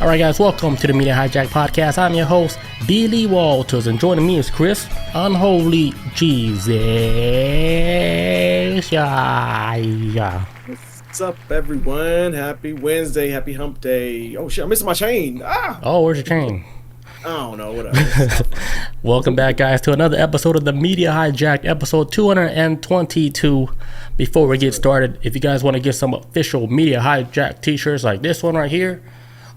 All right, guys, welcome to the Media Hijack Podcast. I'm your host, Billy Walters, and joining me is Chris, Unholy Jesus. What's up, everyone? Happy Wednesday, happy hump day. Oh, shit, I'm missing my chain. Oh, where's your chain? I don't know, whatever. Welcome back, guys, to another episode of the Media Hijack, episode 222. Before we get started, if you guys want to get some official Media Hijack t-shirts like this one right here,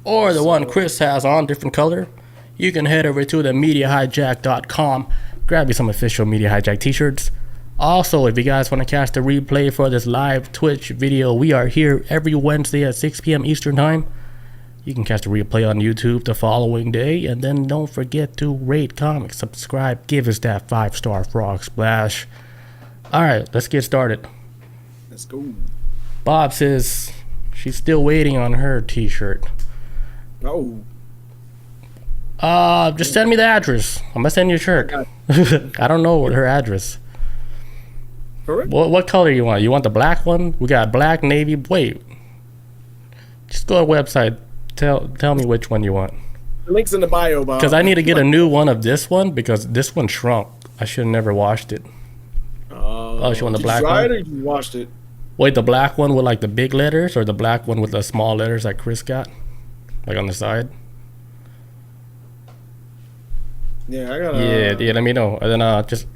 or the one Chris has on, different color, you can head over to the MediaHijack.com, grab you some official Media Hijack t-shirts. Also, if you guys want to catch the replay for this live Twitch video, we are here every Wednesday at 6 p.m. Eastern Time. You can catch the replay on YouTube the following day. And then don't forget to rate, comment, subscribe, give us that 5-star frog splash. All right, let's get started. Let's go. Bob says she's still waiting on her t-shirt. Oh. Just send me the address. I'm gonna send you a shirt. I don't know her address. What color you want? You want the black one? We got black, navy. Wait. Just go to the website. Tell me which one you want. The link's in the bio, Bob. Because I need to get a new one of this one because this one shrunk. I should have never washed it. Oh, you want the black one? Did you dry it or you washed it? Wait, the black one with like the big letters or the black one with the small letters like Chris got? Like on the side? Yeah, I gotta... Yeah, let me know. And then just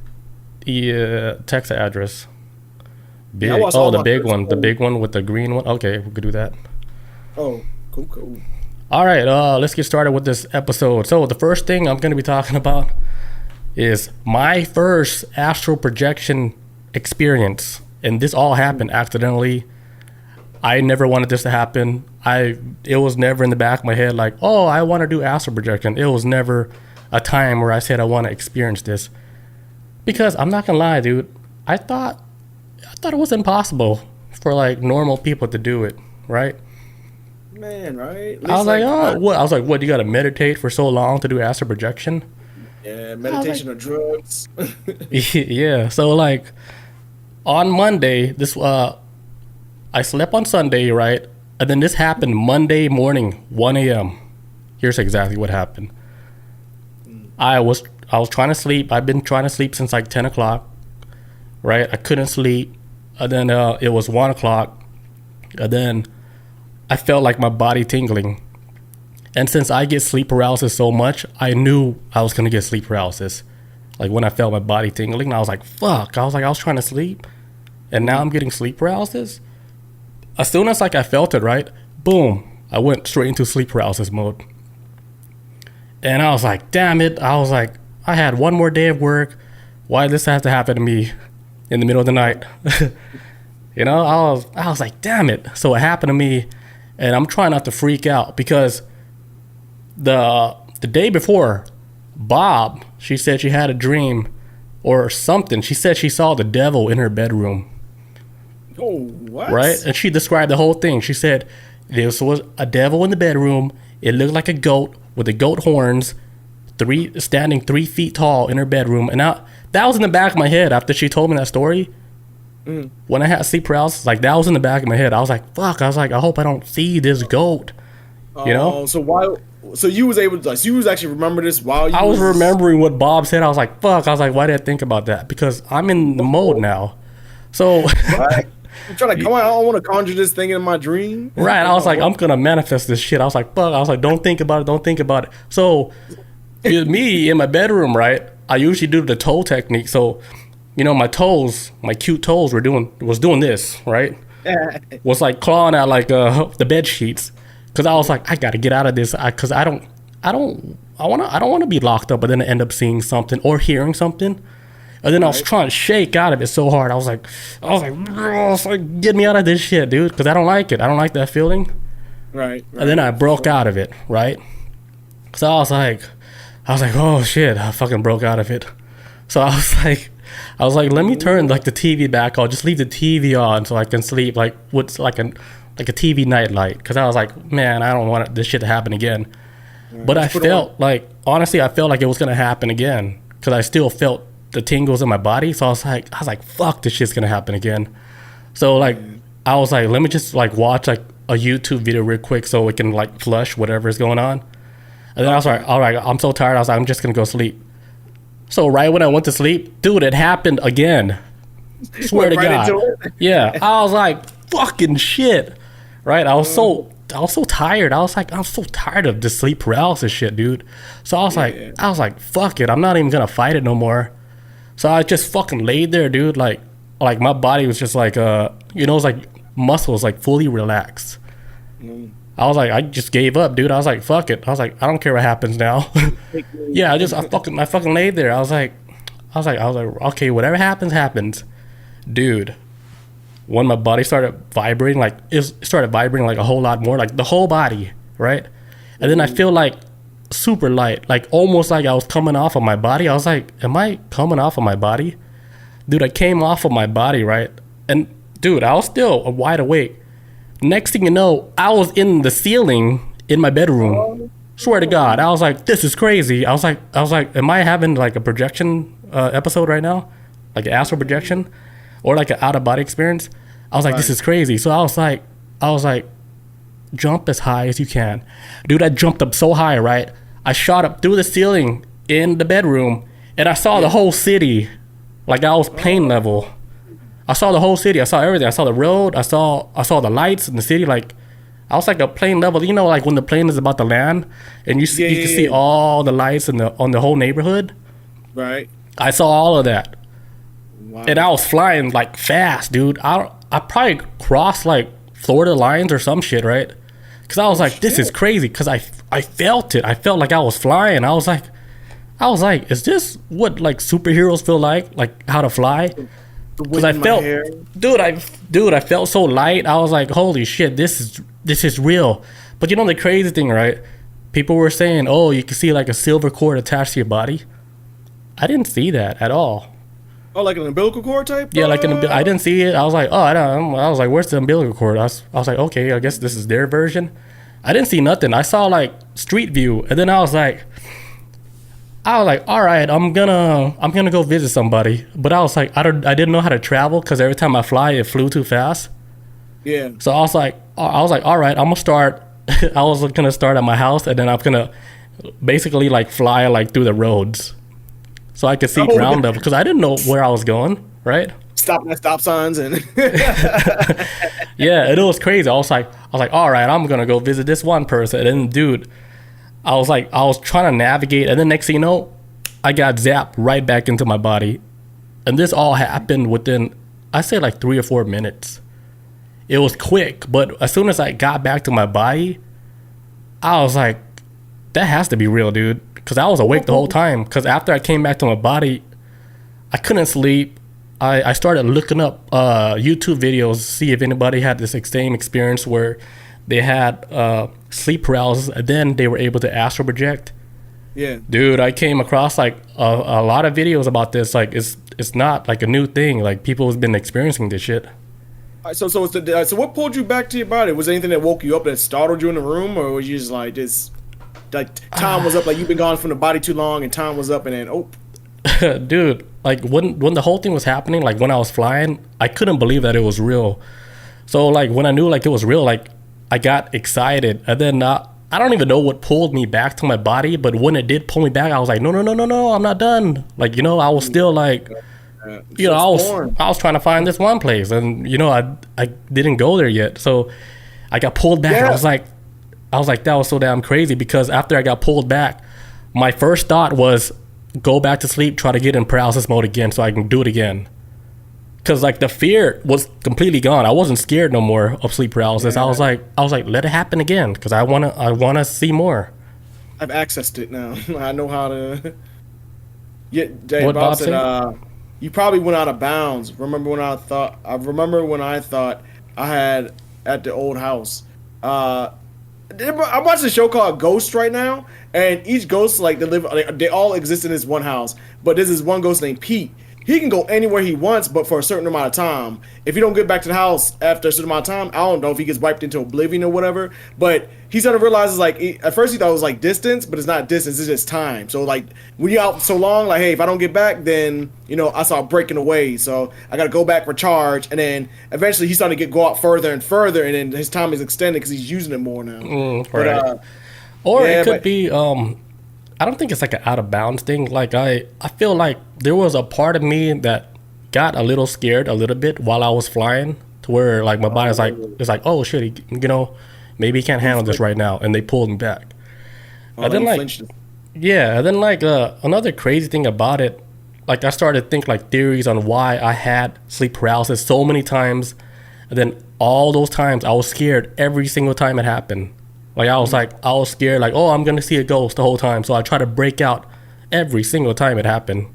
text the address. Big. Yeah, the big one. The big one with the green one. Okay, we could do that. Oh, cool. All right, let's get started with this episode. So the first thing I'm going to be talking about is my first astral projection experience. And this all happened accidentally. I never wanted this to happen. It was never in the back of my head like, oh, I want to do astral projection. It was never a time where I said I want to experience this. Because I'm not going to lie, dude. I thought it was impossible for like normal people to do it, right? Man, right? I was like, oh, what? I was like, what? You got to meditate for so long to do astral projection? Yeah, meditation or drugs. Yeah. So like on Monday, I slept on Sunday, right? And then this happened Monday morning, 1 a.m. Here's exactly what happened. I was trying to sleep. I've been trying to sleep since like 10 o'clock, right? I couldn't sleep. And then it was 1 o'clock. And then I felt like my body tingling. And since I get sleep paralysis so much, I knew I was going to get sleep paralysis. Like when I felt my body tingling, I was like, fuck. I was trying to sleep. And now I'm getting sleep paralysis. As soon as like I felt it, right? Boom. I went straight into sleep paralysis mode. And I was like, damn it. I was like, I had one more day of work. Why did this have to happen to me in the middle of the night? You know, I was like, damn it. So it happened to me. And I'm trying not to freak out because the day before, Bob, she said she had a dream or something. She said she saw the devil in her bedroom. Oh, what? Right? And she described the whole thing. She said this was a devil in the bedroom. It looked like a goat with the goat horns, standing 3 feet tall in her bedroom. And that was in the back of my head after she told me that story. When I had sleep paralysis, like that was in the back of my head. I was like, fuck. I was like, I hope I don't see this goat. You know? So you was able to, like, so you was actually remember this while you I was remembering what Bob said. I was like, fuck. I was like, why did I think about that? Because I'm in the mode now. So right. I'm trying to come on. I don't want to conjure this thing in my dream. Right. I was like, I'm gonna manifest this shit. I was like, fuck. I was like, don't think about it. So me in my bedroom, right? I usually do the toe technique. So, you know, my cute toes was doing this, right? Was like clawing at like the bed sheets. Cause I was like, I gotta get out of this. Cause I don't want to be locked up, but then I end up seeing something or hearing something. And then I was trying to shake out of it so hard. I was like, get me out of this shit, dude. Cause I don't like it. I don't like that feeling. Right. And then I broke out of it, right? So I was like, oh shit, I fucking broke out of it. So I was like, let me turn like the TV back on. Just leave the TV on so I can sleep like with like a TV night light. Cause I was like, man, I don't want this shit to happen again. But I felt like, honestly, I felt like it was gonna happen again. Cause I still felt the tingles in my body. So I was like, fuck, this shit's gonna happen again. So like, I was like, let me just like watch like a YouTube video real quick so it can like flush whatever is going on. And then I was like, all right, I'm so tired. I was like, I'm just gonna go sleep. So right when I went to sleep, dude, it happened again. Swear to God. Yeah, I was like, fucking shit. Right? I was so tired. I was like, I'm so tired of this sleep paralysis shit, dude. So I was like, fuck it. I'm not even gonna fight it no more. So I just fucking laid there, dude. Like my body was just like, it was like muscles like fully relaxed. I was like, I just gave up, dude. I was like, fuck it. I was like, I don't care what happens now. Yeah, I fucking laid there. I was like, okay, whatever happens, dude. When my body started vibrating, like it started vibrating like a whole lot more, like the whole body, right? And then I feel like super light, like almost like I was coming off of my body. I was like, am I coming off of my body? Dude, I came off of my body, right? And dude, I was still wide awake. Next thing you know, I was in the ceiling in my bedroom. Swear to God, I was like, this is crazy. I was like, am I having like a projection episode right now? Like an astral projection? Or like an out of body experience? I was like, this is crazy. So I was like, jump as high as you can. Dude, I jumped up so high, right? I shot up through the ceiling in the bedroom and I saw the whole city. Like I was plane level. I saw the whole city. I saw everything. I saw the road. I saw the lights in the city. Like I was like a plane level. You know, like when the plane is about to land and you can see all the lights on the whole neighborhood. Right. I saw all of that. Wow. And I was flying like fast, dude. I probably crossed like Florida lines or some shit, right? Because I was like, this is crazy. Because I felt it. I felt like I was flying. I was like, is this what like superheroes feel like how to fly? Because I felt, dude, I felt so light. I was like, holy shit, this is real. But you know the crazy thing, right? People were saying, oh, you can see like a silver cord attached to your body. I didn't see that at all. Oh, like an umbilical cord type? Yeah, like I didn't see it. I was like, oh, I was like, where's the umbilical cord? I was like, okay, I guess this is their version. I didn't see nothing. I saw like street view, and then I was like, all right, I'm gonna go visit somebody. But I was like, I didn't know how to travel because every time I fly, it flew too fast. Yeah. So I was like, all right, I'm gonna start. I was gonna start at my house, and then I'm gonna basically like fly like through the roads, so I could see ground level because I didn't know where I was going. Right. Stop at stop signs and. Yeah, it was crazy. I was like, all right, I'm gonna go visit this one person, and then dude. I was trying to navigate, and then next thing you know, I got zapped right back into my body. And this all happened within, I say like 3 or 4 minutes. It was quick, but as soon as I got back to my body, I was like, that has to be real, dude. Because I was awake the whole time. Because after I came back to my body, I couldn't sleep. I started looking up YouTube videos to see if anybody had this same experience where they had sleep paralysis and then they were able to astral project. Yeah, dude, I came across like a lot of videos about this. Like it's not like a new thing. Like people have been experiencing this shit. So what pulled you back to your body? Was there anything that woke you up that startled you in the room, or was you just like this? Like time was up, like you've been gone from the body too long, and time was up, and then dude, like when the whole thing was happening, like when I was flying, I couldn't believe that it was real. So like when I knew like it was real, like I got excited, and then I don't even know what pulled me back to my body, but when it did pull me back, I was like, no, I'm not done. Like, you know, I was still like, you know, I was trying to find this one place, and you know, I didn't go there yet, so I got pulled back. Yeah. I was like, that was so damn crazy because after I got pulled back, my first thought was go back to sleep, try to get in paralysis mode again, so I can do it again. Cause like the fear was completely gone. I wasn't scared no more of sleep paralysis. Yeah. I was like, let it happen again. Cause I wanna see more. I've accessed it now. I know how to. Yeah, Dave, Bob said, you probably went out of bounds. Remember when I thought I had at the old house. I'm watching a show called Ghost right now, and each ghost they all exist in this one house. But there's this one ghost named Pete. he can go anywhere he wants, but for a certain amount of time. If he don't get back to the house after a certain amount of time, I don't know if he gets wiped into oblivion or whatever. But he's gonna realize at first he thought it was like distance, but it's not distance, it's just time. So like when you're out so long, like, hey, if I don't get back, then I start breaking away. So I gotta go back, recharge, and then eventually he's starting to go out further and further, and then his time is extended because he's using it more now. Right. Or it could be I don't think it's like an out of bounds thing. Like I feel like there was a part of me that got a little scared a little bit while I was flying, to where like my body's like, it's like, oh shit, maybe he can't handle this right now, and they pulled me back. And then another crazy thing about it, like I started to think like theories on why I had sleep paralysis so many times, and then all those times I was scared every single time it happened. Like I was scared, like, oh, I'm gonna see a ghost the whole time. So I try to break out every single time it happened.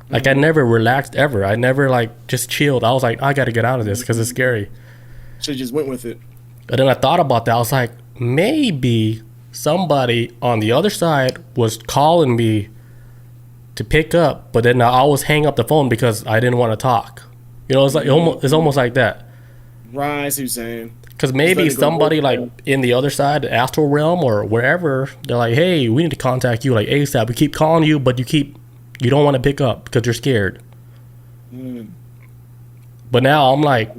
Like I never relaxed ever. I never like just chilled. I was like, I gotta get out of this because it's scary. So you just went with it. And then I thought about that. I was like, maybe somebody on the other side was calling me to pick up, but then I always hang up the phone because I didn't want to talk. It's like it's almost like that. Right, I see what you're saying. Because maybe somebody like in the other side, the astral realm or wherever, they're like, hey, we need to contact you like ASAP. We keep calling you, but you don't want to pick up because you're scared. But now I'm like,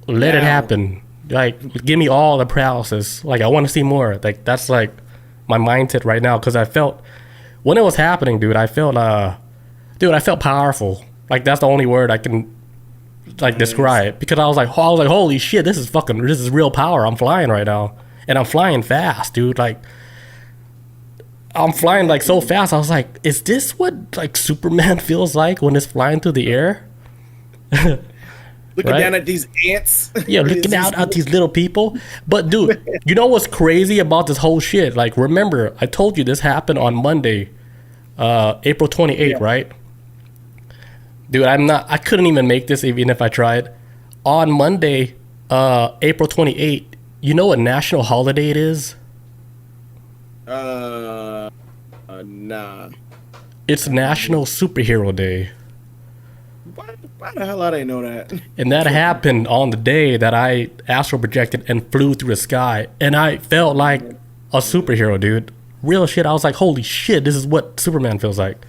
let it happen. Like, give me all the paralysis. Like, I want to see more. Like, that's like my mindset right now. Because I felt, when it was happening, I felt powerful. Like, that's the only word I can like describe, because I was like, holy shit, this is real power. I'm flying right now, and I'm flying fast, dude. Like I'm flying like so fast. I was like, is this what like Superman feels like when it's flying through the air? Looking down at these ants. Yeah, looking out at these little people. But dude, you know what's crazy about this whole shit? Like, remember, I told you this happened on Monday, April 28th, right? Dude, I couldn't even make this even if I tried. On Monday, April 28th, you know what national holiday it is? Nah. It's National Superhero Day. Why the hell I didn't know that? And that happened on the day that I astral projected and flew through the sky. And I felt like a superhero, dude. Real shit. I was like, holy shit, this is what Superman feels like.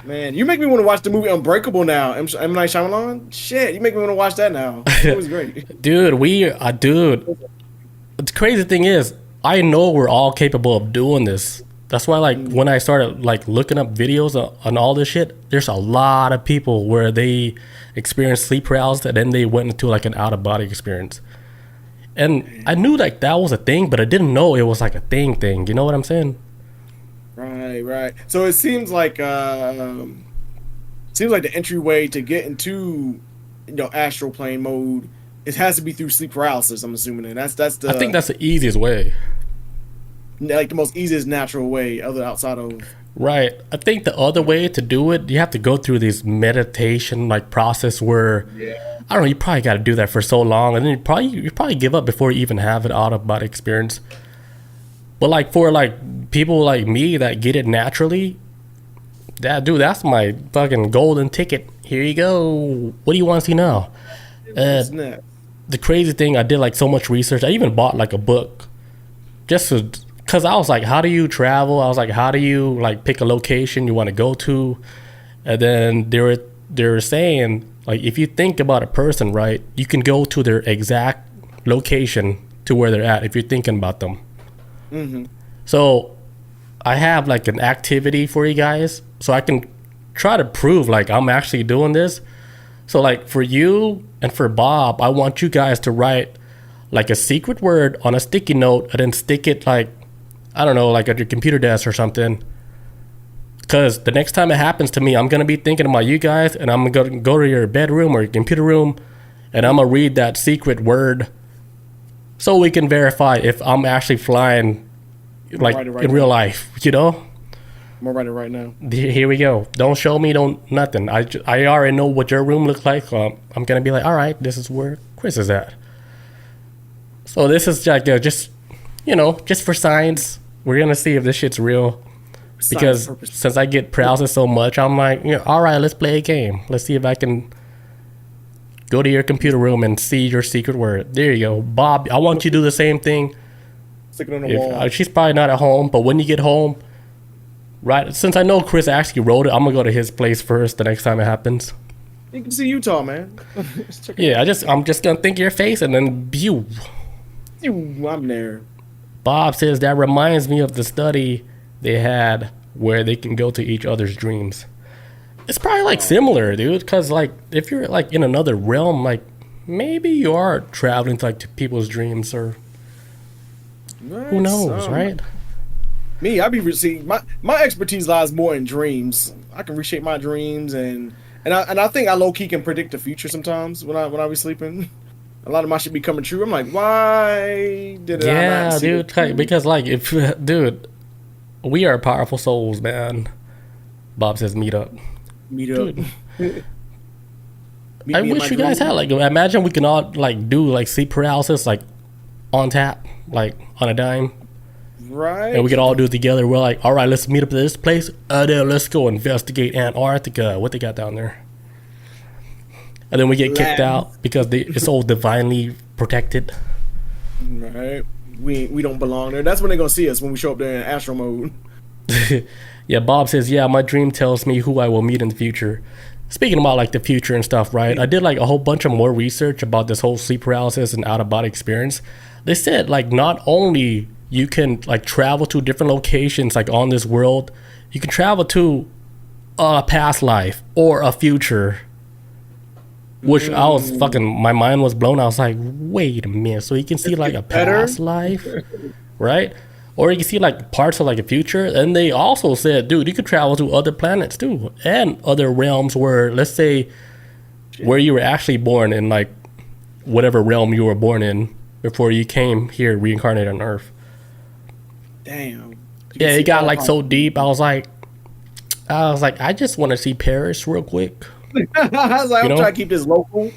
Man, you make me want to watch the movie Unbreakable now. M. Night Shyamalan? Shit, you make me want to watch that now. It was great. Dude, the crazy thing is, I know we're all capable of doing this. That's why, like, when I started, like, looking up videos on all this shit, there's a lot of people where they experienced sleep paralysis and then they went into, like, an out-of-body experience. And I knew, like, that was a thing, but I didn't know it was, like, a thing. You know what I'm saying? Right. So it seems like the entryway to get into astral plane mode, it has to be through sleep paralysis. I'm assuming, and I think that's the easiest way, like the most easiest natural way, outside of. Right. I think the other way to do it, you have to go through this meditation like process where I don't know. You probably got to do that for so long, and then you probably give up before you even have an out of body experience. But like for like people like me that get it naturally, that's my fucking golden ticket. Here you go. What do you want to see now? The crazy thing, I did like so much research. I even bought like a book just because I was like, how do you travel? I was like, how do you like pick a location you want to go to? And then they were saying, like, if you think about a person, right, you can go to their exact location to where they're at if you're thinking about them. Mm-hmm. So I have like an activity for you guys, so I can try to prove like I'm actually doing this. So like for you and for Bob, I want you guys to write like a secret word on a sticky note and then stick it like, I don't know, like at your computer desk or something. Because the next time it happens to me, I'm going to be thinking about you guys, and I'm going to go to your bedroom or your computer room, and I'm going to read that secret word so we can verify if I'm actually flying like in real life, I'm going to write it right now. Here we go. Don't show me, nothing. I already know what your room looks like. I'm going to be like, all right, this is where Chris is at. So this is like just for science. We're going to see if this shit's real. Because since I get paralysis so much, I'm like, all right, let's play a game. Let's see if I can go to your computer room and see your secret word. There you go. Bob, I want you to do the same thing. Stick it on the wall. She's probably not at home, but when you get home, right, since I know Chris actually wrote it, I'm going to go to his place first the next time it happens. You can see Utah, man. Yeah, I'm just going to think of your face and then pew. I'm there. Bob says that reminds me of the study they had where they can go to each other's dreams. It's probably like similar, dude, because like if you're like in another realm, like maybe you are traveling to like to people's dreams, or who knows, right? Me, my expertise lies more in dreams. I can reshape my dreams, and I think I low key can predict the future sometimes when I be sleeping. A lot of my shit be coming true. I'm like, why did it? Yeah, dude, because like if dude, we are powerful souls, man. Bob says, meet up. I wish you guys had like, imagine we can all like do like sleep paralysis like on tap, like on a dime, right? And we could all do it together. We're like, all right, let's meet up at this place. Then let's go investigate Antarctica. What they got down there? And then we get kicked out because it's all divinely protected. Right? We don't belong there. That's when they're gonna see us, when we show up there in astral mode. Yeah, Bob says, yeah, my dream tells me who I will meet in the future. Speaking about like the future and stuff, right? I did like a whole bunch of more research about this whole sleep paralysis and out of body experience. They said like not only you can like travel to different locations like on this world, you can travel to a past life or a future. Which I was my mind was blown. I was like, wait a minute. So you can see like a past life, right? Or you can see like parts of like a future. And they also said, dude, you could travel to other planets too. And other realms where, let's say, where you were actually born in like whatever realm you were born in before you came here reincarnated on Earth. Damn. Yeah, it got like so deep. I was like, I just want to see Paris real quick. I was like, I'm trying to keep this local.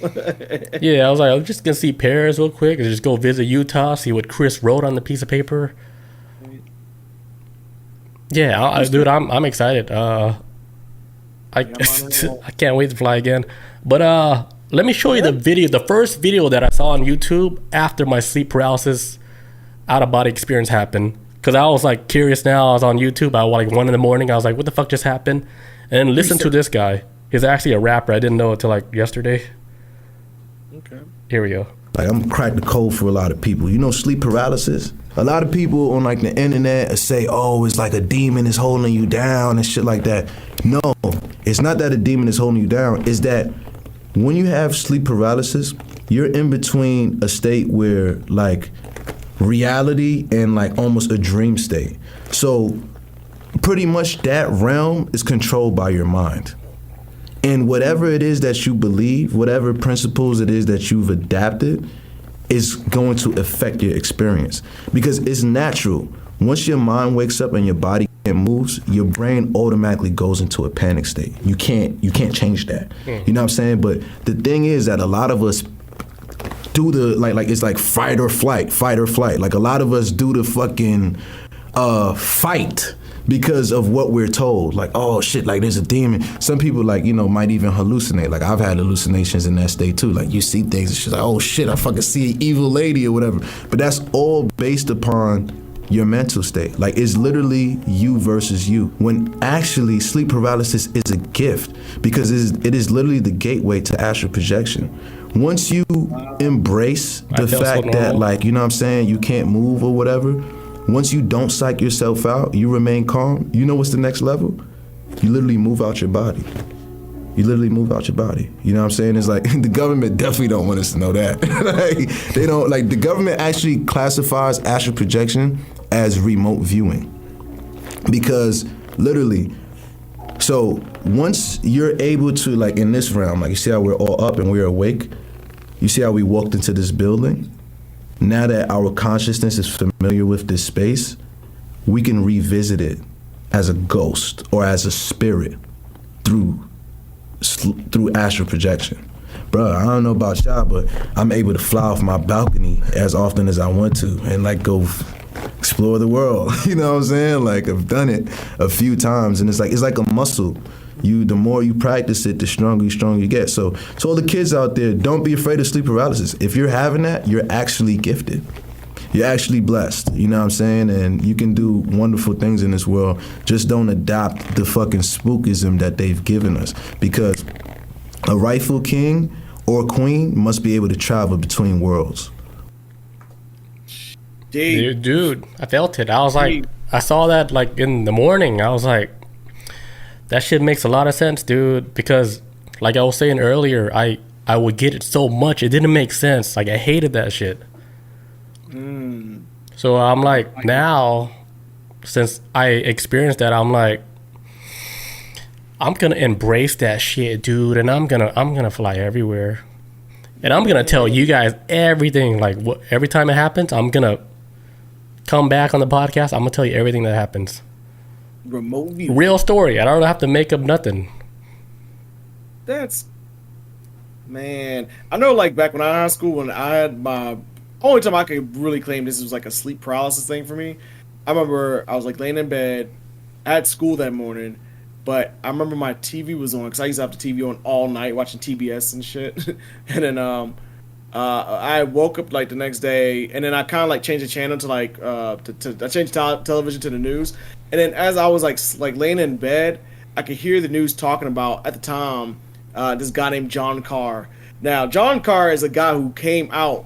Yeah, I was like, I'm just gonna see Paris real quick and just go visit Utah, see what Chris wrote on the piece of paper. Yeah, dude, I'm excited. I can't wait to fly again. But let me show you the video, the first video that I saw on YouTube after my sleep paralysis out of body experience happened. Because I was like curious now. I was on YouTube at like 1 a.m. I was like, what the fuck just happened? And listen to this guy. He's actually a rapper. I didn't know until like yesterday. Okay. Here we go. Like, I'm crack the code for a lot of people. You know sleep paralysis? A lot of people on like the internet say, oh, it's like a demon is holding you down and shit like that. No, it's not that a demon is holding you down. It's that when you have sleep paralysis, you're in between a state where like reality and like almost a dream state. So pretty much that realm is controlled by your mind. And whatever it is that you believe, whatever principles it is that you've adapted, is going to affect your experience. Because it's natural. Once your mind wakes up and your body moves, your brain automatically goes into a panic state. You can't change that. You know what I'm saying? But the thing is that a lot of us do the like it's like fight or flight. Like a lot of us do the fucking fight because of what we're told. Like, oh shit, like there's a demon. Some people like, you know, might even hallucinate. Like I've had hallucinations in that state too. Like you see things and she's like, oh shit, I fucking see an evil lady or whatever. But that's all based upon your mental state. Like it's literally you versus you. When actually sleep paralysis is a gift because it is literally the gateway to astral projection. Once you embrace the fact that like, you know what I'm saying, you can't move or whatever, once you don't psych yourself out, you remain calm, you know what's the next level? You literally move out your body. You literally move out your body. You know what I'm saying? It's like, the government definitely don't want us to know that. Like, they don't, like, the government actually classifies astral projection as remote viewing. Because, literally, so once you're able to, like, in this realm, like, you see how we're all up and we're awake? You see how we walked into this building? Now that our consciousness is familiar with this space, we can revisit it as a ghost or as a spirit through astral projection. Bro, I don't know about y'all, but I'm able to fly off my balcony as often as I want to and like go explore the world. You know what I'm saying? Like, I've done it a few times, and it's like a muscle. The more you practice it, the stronger you get. So to all the kids out there, don't be afraid of sleep paralysis. If you're having that, you're actually gifted. You're actually blessed. You know what I'm saying? And you can do wonderful things in this world. Just don't adopt the fucking spookism that they've given us. Because a rightful king or queen must be able to travel between worlds. Dude, I felt it. I was like, I saw that like in the morning. I was like, that shit makes a lot of sense, dude. Because like I was saying earlier, I would get it so much, it didn't make sense. Like I hated that shit. So I'm like, now, since I experienced that, I'm like, I'm gonna embrace that shit, dude, and I'm gonna fly everywhere, and I'm gonna tell you guys everything. Like, every time it happens, I'm gonna come back on the podcast. I'm gonna tell you everything that happens. Remote view. Real story. I don't have to make up nothing. That's, man. I know, like back when I was in high school, when I had my only time I could really claim this was like a sleep paralysis thing for me. I remember I was like laying in bed at school that morning, but I remember my TV was on because I used to have the TV on all night watching TBS and shit. And then I woke up like the next day, and then I kind of like changed the channel to like I changed television to the news. And then as I was like laying in bed, I could hear the news talking about at the time this guy named John Carr. Now John Carr is a guy who came out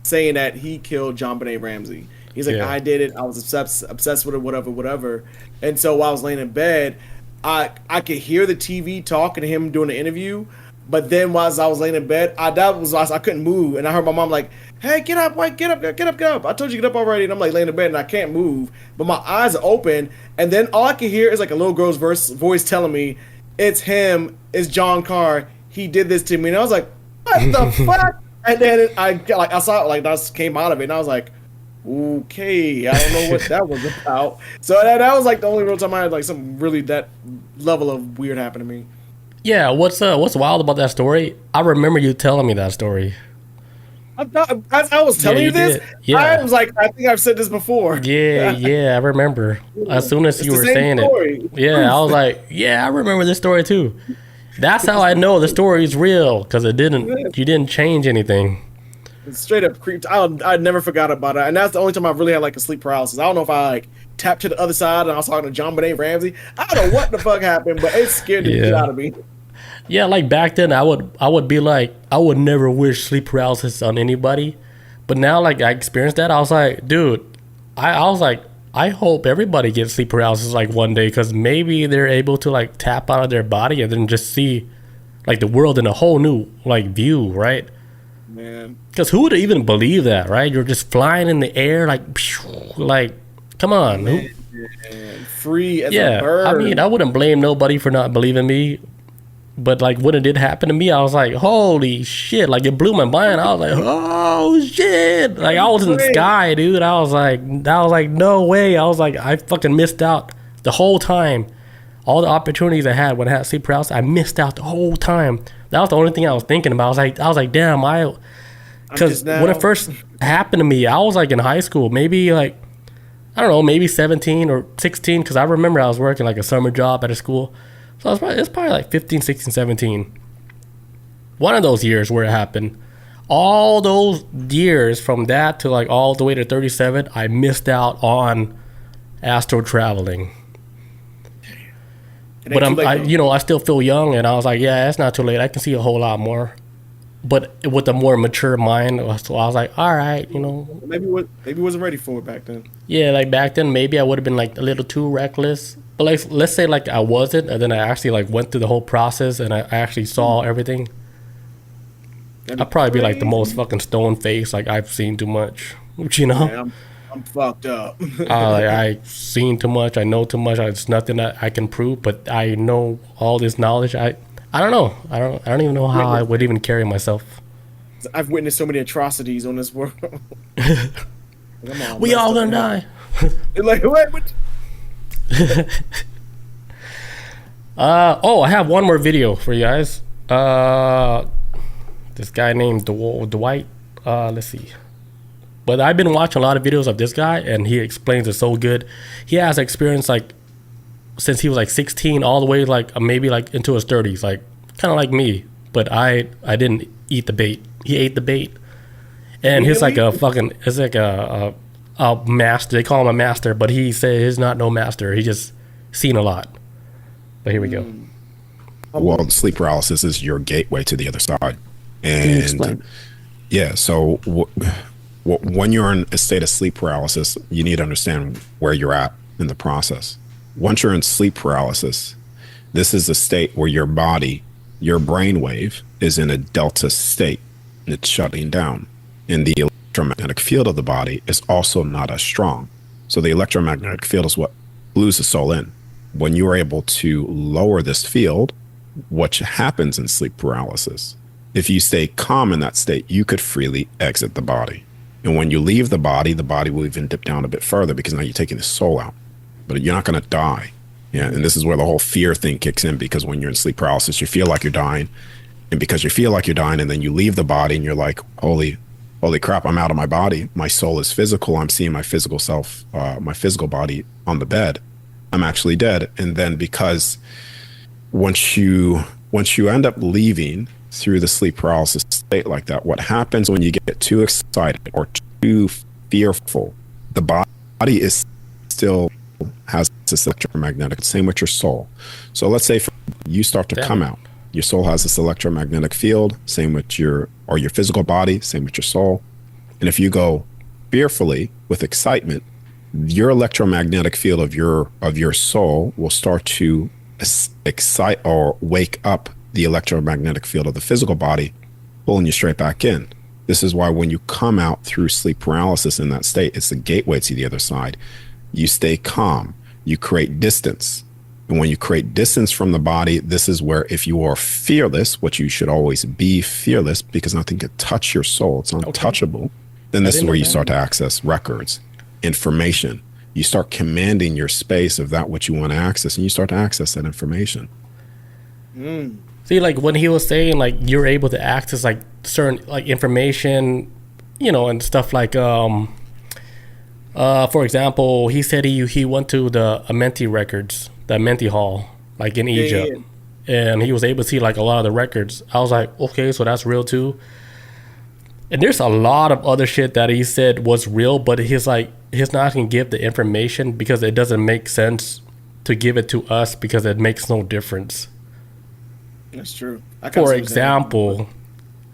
saying that he killed John Benet Ramsey. He's like, yeah. I did it. I was obsessed with it, whatever. And so while I was laying in bed, I could hear the TV talking to him doing the interview. But then while I was laying in bed, I couldn't move, and I heard my mom like, "Hey, get up, Mike, get up. I told you to get up already." And I'm like laying in bed and I can't move, but my eyes are open, and then all I can hear is like a little girl's voice telling me, "It's him. It's John Carr. He did this to me." And I was like, "What the fuck?" And then I saw it, like that came out of it, and I was like, "Okay, I don't know what that was about." So that was like the only real time I had like something really that level of weird happen to me. Yeah, what's wild about that story? I remember you telling me that story. As I was telling you this, yeah. I was like, I think I've said this before. Yeah, I remember. As soon as you were saying it, yeah, I was like, yeah, I remember this story too. That's how I know the story is real, because you didn't change anything. It's straight up creeped. I never forgot about it, and that's the only time I really had like a sleep paralysis. I don't know if I like tapped to the other side and I was talking to John Benet Ramsey. I don't know what the fuck happened, but it scared the shit out of me. Yeah, like back then, I would be like, I would never wish sleep paralysis on anybody. But now, like, I experienced that. I was like, dude, I was like, I hope everybody gets sleep paralysis like one day, because maybe they're able to like tap out of their body and then just see like the world in a whole new like view, right? Man, because who would even believe that, right? You're just flying in the air, like come on, man, free as a bird. I mean, I wouldn't blame nobody for not believing me. But like when it did happen to me, I was like, holy shit, like it blew my mind. I was like, oh shit. Like I was in the sky, dude. I was like, no way. I was like, I fucking missed out the whole time. All the opportunities I had when I had sleep paralysis, I missed out the whole time. That was the only thing I was thinking about. I was like, damn, because when it first happened to me, I was like in high school, maybe like, I don't know, maybe 17 or 16, because I remember I was working like a summer job at a school. So it's probably like 15, 16, 17. One of those years where it happened. All those years from that to like all the way to 37, I missed out on astral traveling. But I still feel young, and I was like, yeah, it's not too late. I can see a whole lot more. But with a more mature mind, so I was like, all right, maybe wasn't ready for it back then. Yeah, like back then, maybe I would have been like a little too reckless. But like, let's say like I wasn't, and then I actually like went through the whole process, and I actually saw everything. I'd probably be like the most fucking stone face, like I've seen too much, Man, I'm fucked up. I've seen too much. I know too much. It's nothing that I can prove, but I know all this knowledge. I don't know. I don't even know how I would even carry myself. I've witnessed so many atrocities on this world. We all gonna die. Like what? I have one more video for you guys. This guy named Dwight. Let's see. But I've been watching a lot of videos of this guy, and he explains it so good. He has experience like since he was like 16 all the way like maybe like into his 30s, like kind of like me. But I didn't eat the bait. He ate the bait, and he's like a fucking. It's like a master. They call him a master, but he says he's not no master. He just seen a lot. But here we go. Well, sleep paralysis is your gateway to the other side, and yeah. So when you're in a state of sleep paralysis, you need to understand where you're at in the process. Once you're in sleep paralysis, this is a state where your body, your brainwave, is in a delta state. It's shutting down, and the electromagnetic field of the body is also not as strong. So the electromagnetic field is what glues the soul in. When you are able to lower this field, what happens in sleep paralysis, if you stay calm in that state, you could freely exit the body. And when you leave the body will even dip down a bit further because now you're taking the soul out. But you're not going to die. Yeah, and this is where the whole fear thing kicks in, because when you're in sleep paralysis, you feel like you're dying. And because you feel like you're dying, and then you leave the body and you're like, holy crap, I'm out of my body. My soul is physical. I'm seeing my physical self, my physical body on the bed. I'm actually dead. And then because once you end up leaving through the sleep paralysis state like that, what happens when you get too excited or too fearful, the body is still has this electromagnetic, same with your soul. So let's say you start to come out, your soul has this electromagnetic field, same with your physical body, same with your soul. And if you go fearfully with excitement, your electromagnetic field of your soul will start to excite or wake up the electromagnetic field of the physical body, pulling you straight back in. This is why when you come out through sleep paralysis in that state, it's the gateway to the other side. You stay calm, you create distance. And when you create distance from the body, this is where if you are fearless, which you should always be fearless because nothing can touch your soul, it's untouchable, then this is where you start to access records, information. You start commanding your space of that which you want to access, and you start to access that information. See, like when he was saying like you're able to access like certain like information, and stuff like for example, he said he went to the Amenti records, the Amenti Hall, like in Egypt, and he was able to see like a lot of the records. I was like, okay, so that's real too. And there's a lot of other shit that he said was real, but he's not gonna give the information because it doesn't make sense to give it to us because it makes no difference. That's true. For example,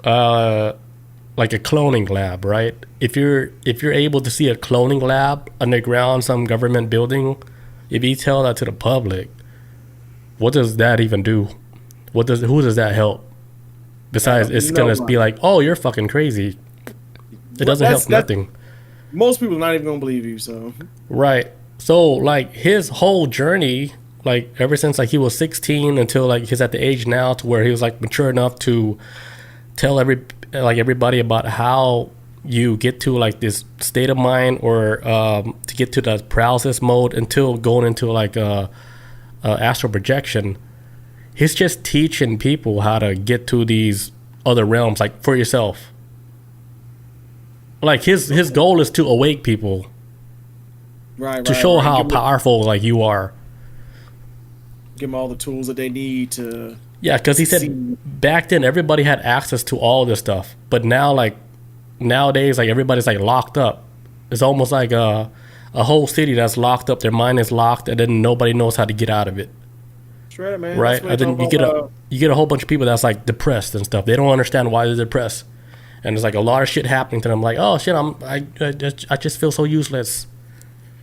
like a cloning lab, right? If you're able to see a cloning lab underground, some government building, if you tell that to the public, what does that even do? Who does that help? Besides, it's gonna be like, oh, you're fucking crazy. It doesn't help nothing. Most people not even gonna believe you, so. Right. So like his whole journey, like ever since like he was 16 until like he's at the age now to where he was like mature enough to tell everybody about how you get to like this state of mind or to get to the paralysis mode until going into like a astral projection. He's just teaching people how to get to these other realms, like for yourself. Like his goal is to awake people, to show how powerful like you are. Give them all the tools that they need to. Yeah, because he said back then everybody had access to all this stuff, but now like nowadays like everybody's like locked up. It's almost like a whole city that's locked up. Their mind is locked, and then nobody knows how to get out of it. Right, man. Right, and then you get a whole bunch of people that's like depressed and stuff. They don't understand why they're depressed, and there's like a lot of shit happening to them. Like, oh shit, I just feel so useless.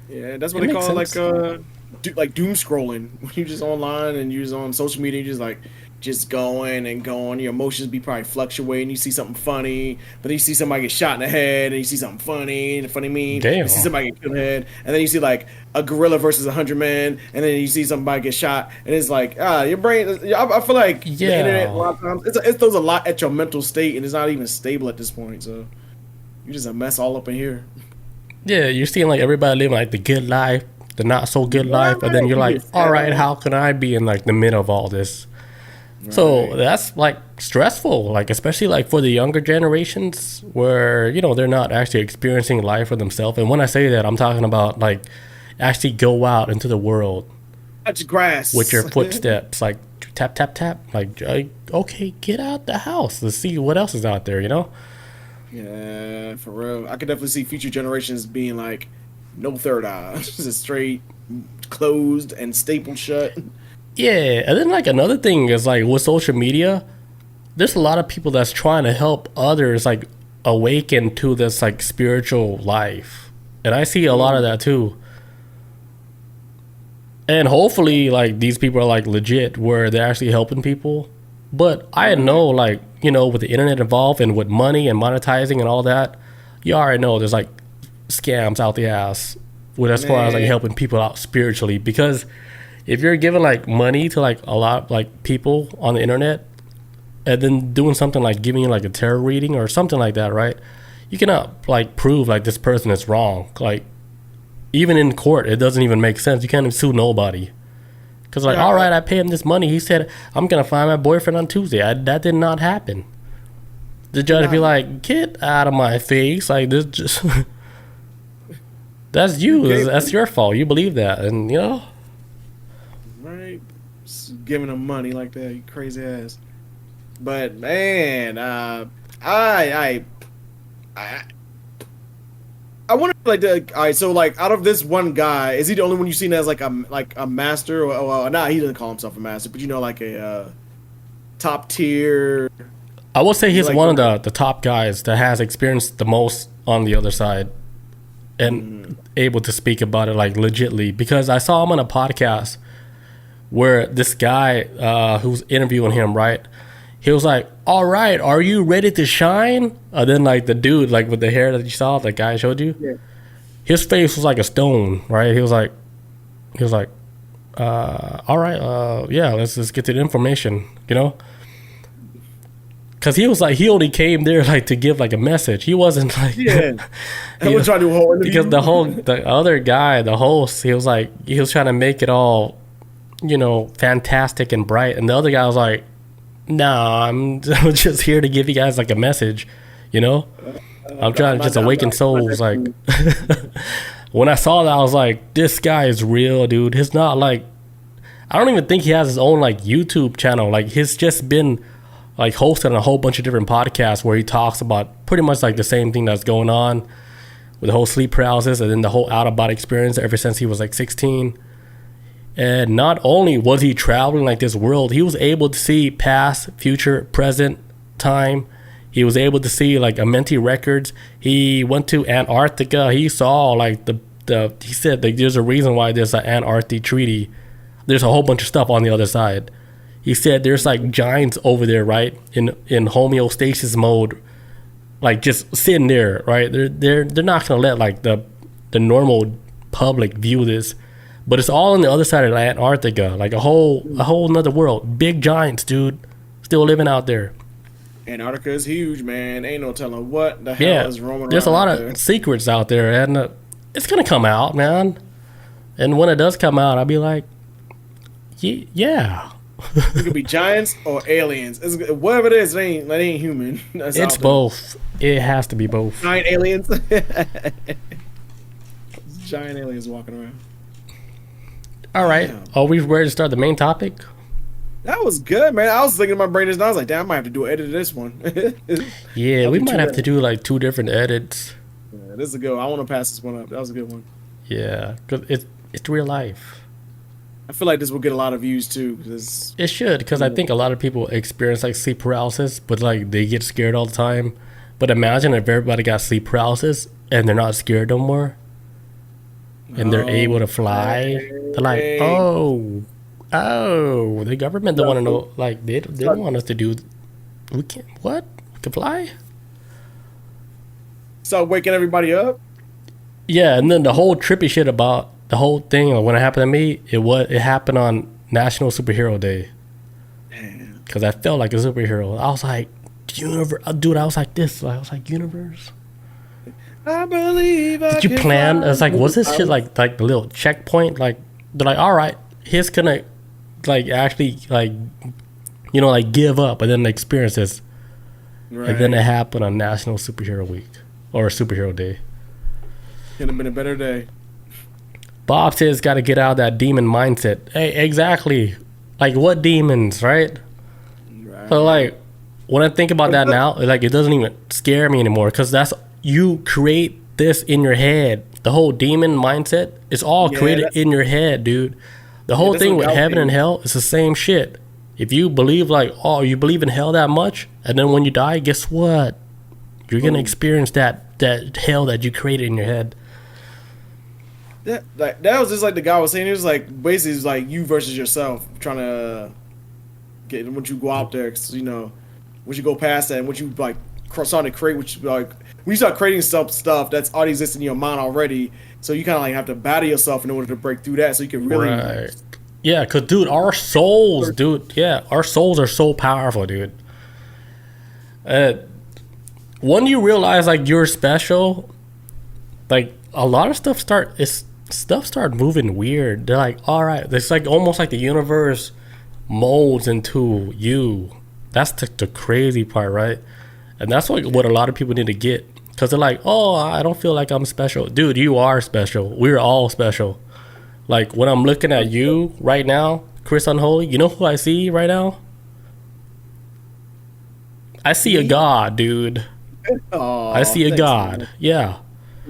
Yeah, that's what they call like doom scrolling. When you're just online and you're just on social media, you're just going and going. Your emotions be probably fluctuating. You see something funny, but then you see somebody get shot in the head, and you see something funny and funny meme. Damn. You see somebody get killed in the head, and then you see like a gorilla versus 100 men, and then you see somebody get shot, and it's like your brain. I feel like the internet a lot of times it throws a lot at your mental state, and it's not even stable at this point. So you're just a mess all up in here. Yeah, you're seeing like everybody living like the good life, the not so good life, and then you're like, all right, how can I be in like the middle of all this? So that's like stressful, like especially like for the younger generations where, you know, they're not actually experiencing life for themselves. And when I say that, I'm talking about like actually go out into the world, touch grass with your footsteps, like tap tap tap, like okay, get out the house, let's see what else is out there, you know. Yeah, for real. I could definitely see future generations being like no third eye, just straight closed and stapled shut. Yeah, and then like another thing is like with social media, there's a lot of people that's trying to help others like awaken to this like spiritual life, and I see a lot of that too. And hopefully like these people are like legit where they're actually helping people. But I know, like, you know, with the internet involved and with money and monetizing and all that, you already know there's like scams out the ass with as far as like helping people out spiritually. Because if you're giving like money to like a lot of like people on the internet and then doing something like giving you like a tarot reading or something like that, right? You cannot like prove like this person is wrong. Like even in court, it doesn't even make sense. You can't even sue nobody. Because like, all right, I paid him this money. He said, I'm going to find my boyfriend on Tuesday. That did not happen. The judge would be like, get out of my face. Like, this just... That's you. That's your fault. You believe that. And, you know... Right. Just giving them money like that, you crazy ass. But, man, I wonder, like, all right, so, like, out of this one guy, is he the only one you've seen as, like a master? Well, nah, he doesn't call himself a master, but, you know, like a top tier... I would say he's like one of the top guys that has experienced the most on the other side and able to speak about it, like, legitly. Because I saw him on a podcast where this guy who's interviewing him, right? He was like, all right, are you ready to shine? And then, like, the dude, like, with the hair that you saw, the guy I showed you, his face was like a stone, right? He was like, all right, yeah, let's get to the information, you know? Because he was like, he only came there, like, to give, like, a message. He wasn't, like... Yeah. I was trying to do a whole interview. Because the other guy, the host, he was like, he was trying to make it all, you know, fantastic and bright. And the other guy was like, nah, I'm just here to give you guys like a message, you know. I'm trying to just awaken souls. Like, when I saw that, I was like, this guy is real, dude. He's not like, I don't even think he has his own like YouTube channel. Like, he's just been like hosting a whole bunch of different podcasts where he talks about pretty much like the same thing that's going on with the whole sleep paralysis and then the whole out of body experience ever since he was like 16. And not only was he traveling like this world, he was able to see past, future, present, time. He was able to see like Amenti records. He went to Antarctica. He saw like he said like there's a reason why there's an Antarctic treaty. There's a whole bunch of stuff on the other side. He said there's like giants over there, right? In homeostasis mode, like just sitting there, right? They're not gonna let like the normal public view this. But it's all on the other side of Antarctica, like a whole nother world. Big giants, dude, still living out there. Antarctica is huge, man. Ain't no telling what the hell is roaming around. There's a lot of secrets out there, and it's gonna come out, man. And when it does come out, I'll be like, yeah. It could be giants or aliens. Whatever it is, it ain't human. It's both. It has to be both. Giant aliens. Giant aliens walking around. All right. Are we ready to start the main topic? That was good, man. I was thinking in my brain just now. I was like, damn, I might have to do an edit of this one. Yeah, we might have to do like 2 different edits. Yeah, this is a good one. I want to pass this one up. That was a good one. Yeah, because it's real life. I feel like this will get a lot of views too. Cause it should, because I think a lot of people experience like sleep paralysis, but like they get scared all the time. But imagine if everybody got sleep paralysis and they're not scared no more. And they're able to fly. They're like, oh, the government don't want to know. Like, they don't want us to do. We can't. What? We can fly? Start waking everybody up. Yeah, and then the whole trippy shit about the whole thing when it happened to me. It happened on National Superhero Day. Because I felt like a superhero. I was like, universe, dude. I was like this. I was like, universe. I believe I Did you plan? It's like, was this shit like the little checkpoint? Like, they're like, all right, he's gonna like actually like you know, like give up and then experience this. Right. And then it happened on National Superhero Week or Superhero Day. Could have been a better day. Bob says got to get out of that demon mindset. Hey, exactly. Like what demons, right? So like when I think about that now, like it doesn't even scare me anymore because that's you create this in your head. The whole demon mindset is all created in your head, dude. The whole thing with heaven and hell is the same shit. If you believe like, oh, you believe in hell that much, and then when you die, guess what? You're gonna experience that hell that you created in your head. That was just like the guy was saying. It was like basically it's like you versus yourself trying to get once you go out there. 'Cause, you know, once you go past that and once you like start to create, which like when you start creating stuff that's already exists in your mind already. So you kind of like have to battle yourself in order to break through that. So you can really, yeah. Cause dude, our souls are so powerful, dude. When you realize like you're special, like a lot of stuff start moving weird. They're like, all right, it's like almost like the universe molds into you. That's the crazy part, right? And that's like what a lot of people need to get, because they're like, oh, I don't feel like I'm special. Dude, you are special. We're all special. Like when I'm looking at you right now, Chris Unholy, you know who I see right now? I see a God, dude. I see a God. Man. Yeah.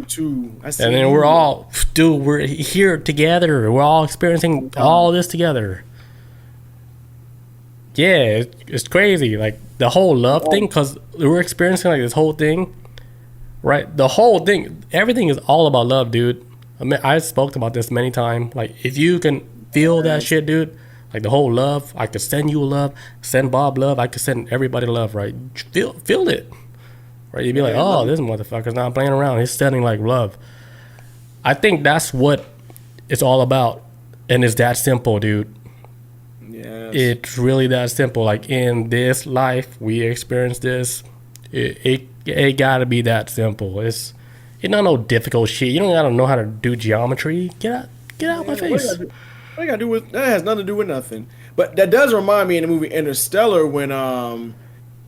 Too. And then we're all, dude, we're here together. We're all experiencing all this together. Yeah, it's crazy. Like the whole love thing, because we're experiencing like this whole thing, right? The whole thing, everything is all about love, dude. I mean, I spoke about this many times. Like if you can feel that shit, dude, like the whole love, I could send you love, send Bob love, I could send everybody love, right? Feel it. Right, you'd be like, oh, this motherfucker's not playing around. He's sending like love. I think that's what it's all about, and it's that simple, dude. Yes. It's really that simple. Like in this life, we experience this. It gotta be that simple. It's not no difficult shit. You don't gotta know how to do geometry. Get out my face. What you gotta do with that has nothing to do with nothing. But that does remind me in the movie Interstellar when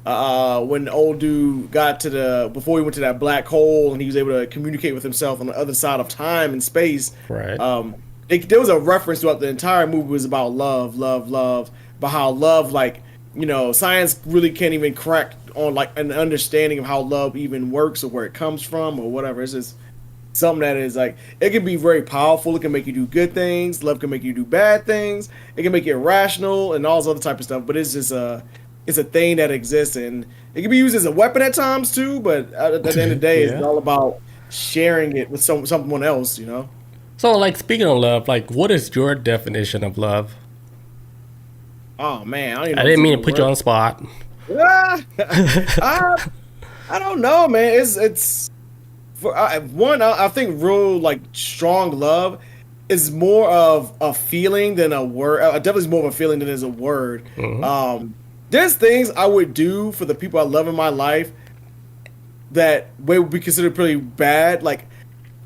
the old dude got to before he went to that black hole and he was able to communicate with himself on the other side of time and space. Right. There was a reference throughout the entire movie was about love, about how love, like, you know, science really can't even crack on like an understanding of how love even works or where it comes from or whatever. It's just something that is like, it can be very powerful. It can make you do good things. Love can make you do bad things. It can make you irrational and all this other type of stuff. But it's just it's a thing that exists, and it can be used as a weapon at times too. But at the end of the day, it's all about sharing it with someone else, you know. So, like, speaking of love, like, what is your definition of love? Oh man, I didn't mean to put you on the spot. I don't know, man. It's for one. I think real like strong love is more of a feeling than a word. Definitely is more of a feeling than is a word. Mm-hmm. There's things I would do for the people I love in my life that would be considered pretty bad. Like,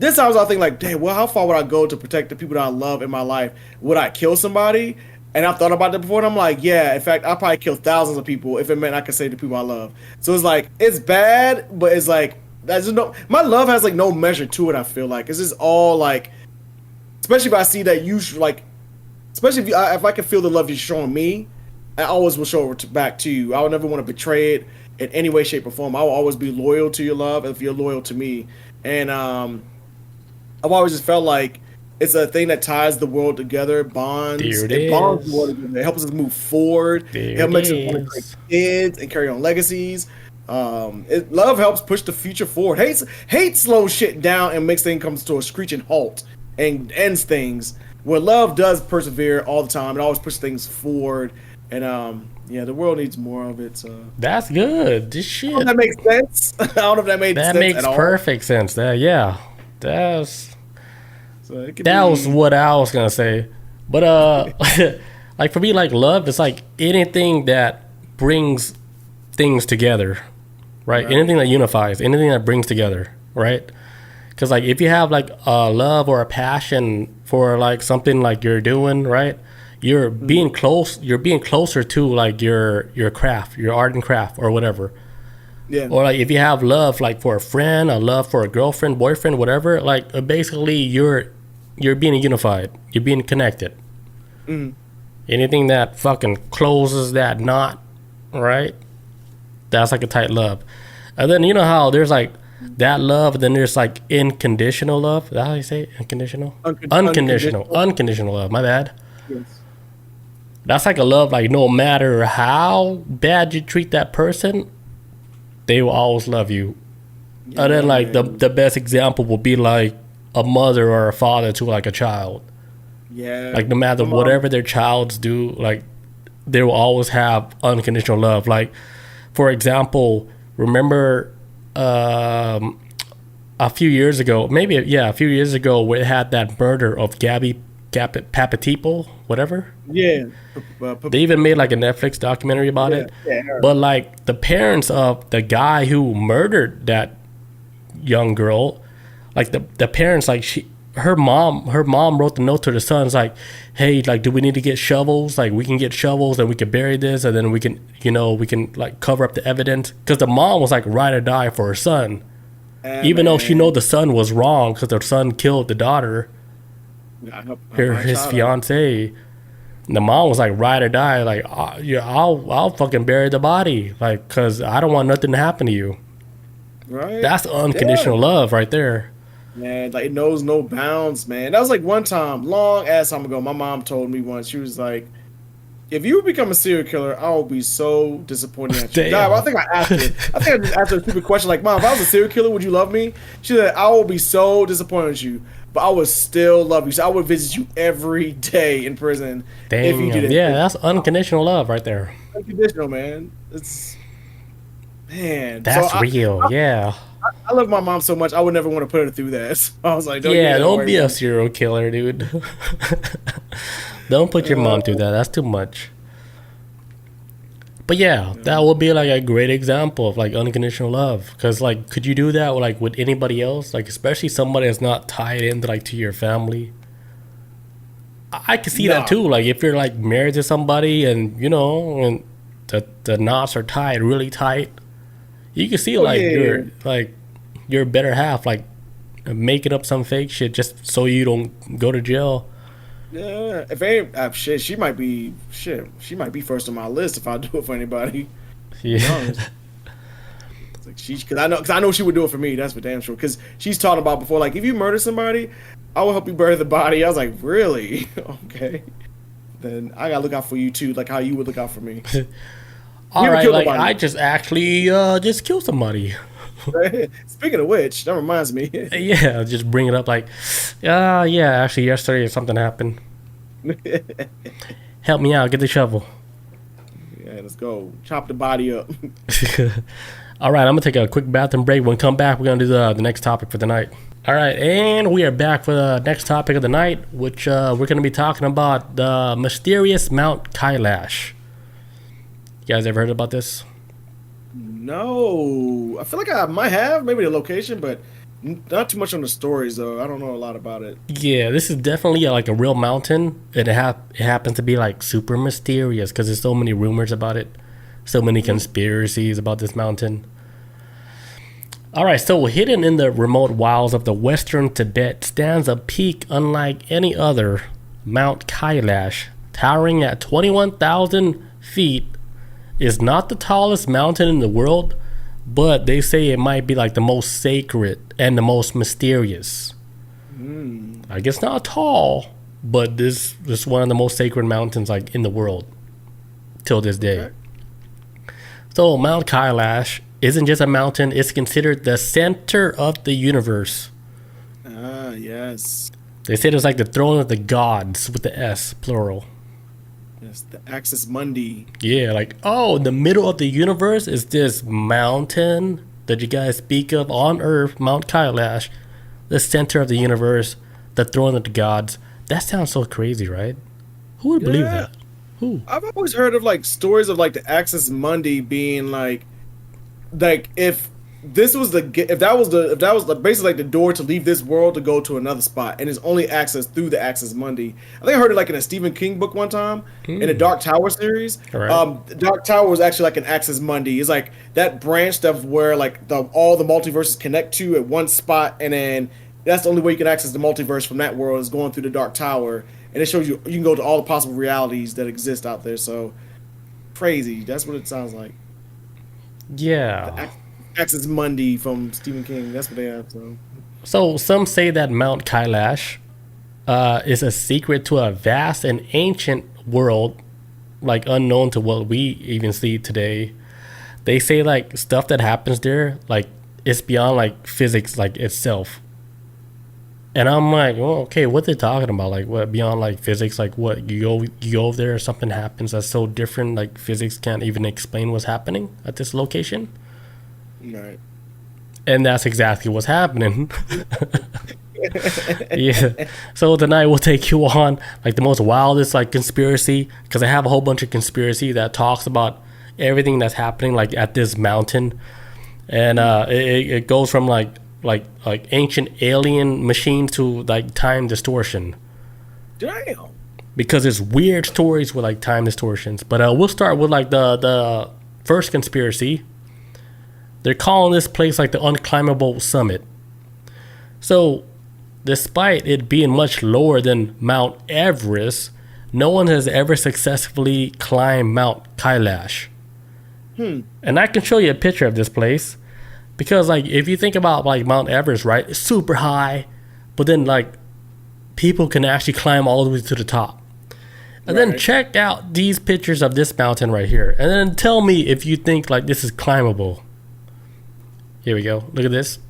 this times I think like, dang, well, how far would I go to protect the people that I love in my life? Would I kill somebody? And I've thought about that before, and I'm like, yeah, in fact, I'll probably kill thousands of people if it meant I could save the people I love. So it's like, it's bad, but it's like, that's just my love has like no measure to it, I feel like. It's just all like, especially if I see that you, like, especially if I can feel the love you're showing me, I always will show it back to you. I would never want to betray it in any way, shape, or form. I will always be loyal to your love if you're loyal to me. And I've always just felt like it's a thing that ties the world together, bonds. It bonds the world together. It helps us move forward. It makes us want to create kids and carry on legacies. Love helps push the future forward. Hate slows shit down and makes things come to a screeching halt and ends things. Where love does persevere all the time. It always pushes things forward. And the world needs more of it. So that's good. This shit. I don't know if that makes sense. I don't know if that made sense. That makes perfect sense. That was what I was gonna say. But like for me, like love is like anything that brings things together, right? Anything that unifies, anything that brings together, right? Because like if you have like a love or a passion for like something like you're doing, right? you're being close. You're being closer to like your craft, your art and craft, or whatever. Yeah. Or like if you have love like for a friend, a love for a girlfriend, boyfriend, whatever. Like basically, you're being unified. You're being connected. Anything that fucking closes that knot, right? That's like a tight love. And then you know how there's like that love, and then there's like unconditional love. Is that how you say it? Unconditional? Unconditional love. My bad. Yes. That's like a love, like no matter how bad you treat that person, they will always love you. Yeah, and then like the best example will be like a mother or a father to like a child. Yeah. Like no matter whatever their childs do, like they will always have unconditional love. Like for example, remember a few years ago, we had that murder of Gabby Papatipo, whatever. Yeah. They even made like a Netflix documentary about it. Yeah, but like the parents of the guy who murdered that young girl, like the parents, like her mom wrote the note to the sons like, hey, like, do we need to get shovels? Like we can get shovels and we can bury this, and then we can like cover up the evidence, because the mom was like ride or die for her son, even though she know the son was wrong because the son killed the daughter, his fiance. The mom was like ride or die, like I'll fucking bury the body, like, because I don't want nothing to happen to you. Right. That's unconditional love right there. Man, like it knows no bounds, man. That was like one time, long ass time ago, my mom told me once, she was like, if you become a serial killer, I will be so disappointed at you. God, I think I asked her. I just asked her a stupid question like, Mom, if I was a serial killer, would you love me? She said, I will be so disappointed at you, but I would still love you. So I would visit you every day in prison. Damn. If you did it. Yeah, that's unconditional love right there. Unconditional, man. That's so real. I love my mom so much, I would never want to put her through that. So I was like, don't be a serial killer, dude. Don't put your mom through that. That's too much. But yeah, that would be like a great example of like unconditional love. Because like, could you do that with anybody else? Like, especially somebody that's not tied into like to your family. I can see that too. Like if you're like married to somebody and and the knots are tied really tight, you can see your better half like making up some fake shit just so you don't go to jail. Yeah, if any she might be first on my list if I do it for anybody. Yeah, it's like because I know she would do it for me. That's for damn sure. Because she's talked about before, like if you murder somebody, I will help you bury the body. I was like, really? Okay, then I gotta look out for you too, like how you would look out for me. All right, like I just actually just killed somebody. Speaking of which, that reminds me. Yeah, just bring it up like, yeah, actually yesterday something happened. Help me out, get the shovel. Yeah, let's go. Chop the body up. All right, I'm going to take a quick bathroom break. When we come back, we're going to do the next topic for the night. All right, and we are back for the next topic of the night, which we're going to be talking about the mysterious Mount Kailash. You guys ever heard about this? No, I feel like I might have, maybe the location, but not too much on the stories though. I don't know a lot about it. Yeah, this is definitely like a real mountain, and it happens to be like super mysterious because there's so many rumors about it, so many conspiracies about this mountain. All right, so hidden in the remote wilds of the western Tibet stands a peak unlike any other, Mount Kailash, towering at 21,000 feet. Is not the tallest mountain in the world, but they say it might be like the most sacred and the most mysterious. I guess not tall, but this is one of the most sacred mountains like in the world till this day. Okay. So Mount Kailash isn't just a mountain, it's considered the center of the universe. Ah, yes. They say it's like the throne of the gods with the S, plural. Yes, the Axis Mundi. Yeah, like, in the middle of the universe is this mountain that you guys speak of on Earth, Mount Kailash, the center of the universe, the throne of the gods. That sounds so crazy, right? Who would believe that? Who? I've always heard of like stories of like the Axis Mundi being like if this was if that was basically like the door to leave this world to go to another spot, and it's only access through the Access Mundi. I think I heard it like in a Stephen King book one time in the Dark Tower series. Right. Dark Tower was actually like an Access Mundi. It's like that branch of where like all the multiverses connect to at one spot, and then that's the only way you can access the multiverse from that world is going through the Dark Tower, and it shows you can go to all the possible realities that exist out there. So crazy. That's what it sounds like. Yeah. Access Mundi from Stephen King. That's what they have. So some say that Mount Kailash is a secret to a vast and ancient world, like unknown to what we even see today. They say like stuff that happens there, like it's beyond like physics, like itself. And I'm like, well, okay, what they talking about? Like what beyond like physics? Like what you go over there, something happens that's so different, like physics can't even explain what's happening at this location. Right. And that's exactly what's happening. Yeah. So tonight we'll take you on like the most wildest like conspiracy, because I have a whole bunch of conspiracy that talks about everything that's happening like at this mountain, and it goes from like ancient alien machines to like time distortion. Damn. Because it's weird stories with like time distortions. But we'll start with like the first conspiracy. They're calling this place like the unclimbable summit. So, despite it being much lower than Mount Everest, no one has ever successfully climbed Mount Kailash. And I can show you a picture of this place. Because like if you think about like Mount Everest, right? It's super high, but then like people can actually climb all the way to the top. And then check out these pictures of this mountain right here. And then tell me if you think like this is climbable. Here we go. Look at this.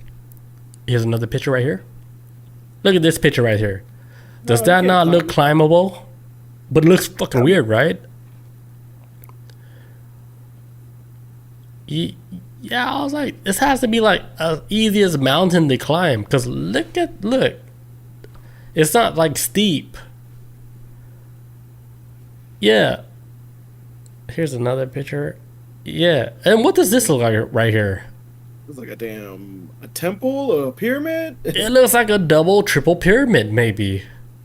Here's another picture right here. Look at this picture right here. Does that not look climbable? But it looks fucking weird, right? Yeah, I was like, this has to be like the easiest mountain to climb. Because look. It's not like steep. Yeah. Here's another picture. Yeah. And what does this look like right here? It's like a temple or a pyramid. It looks like a double, triple pyramid, maybe.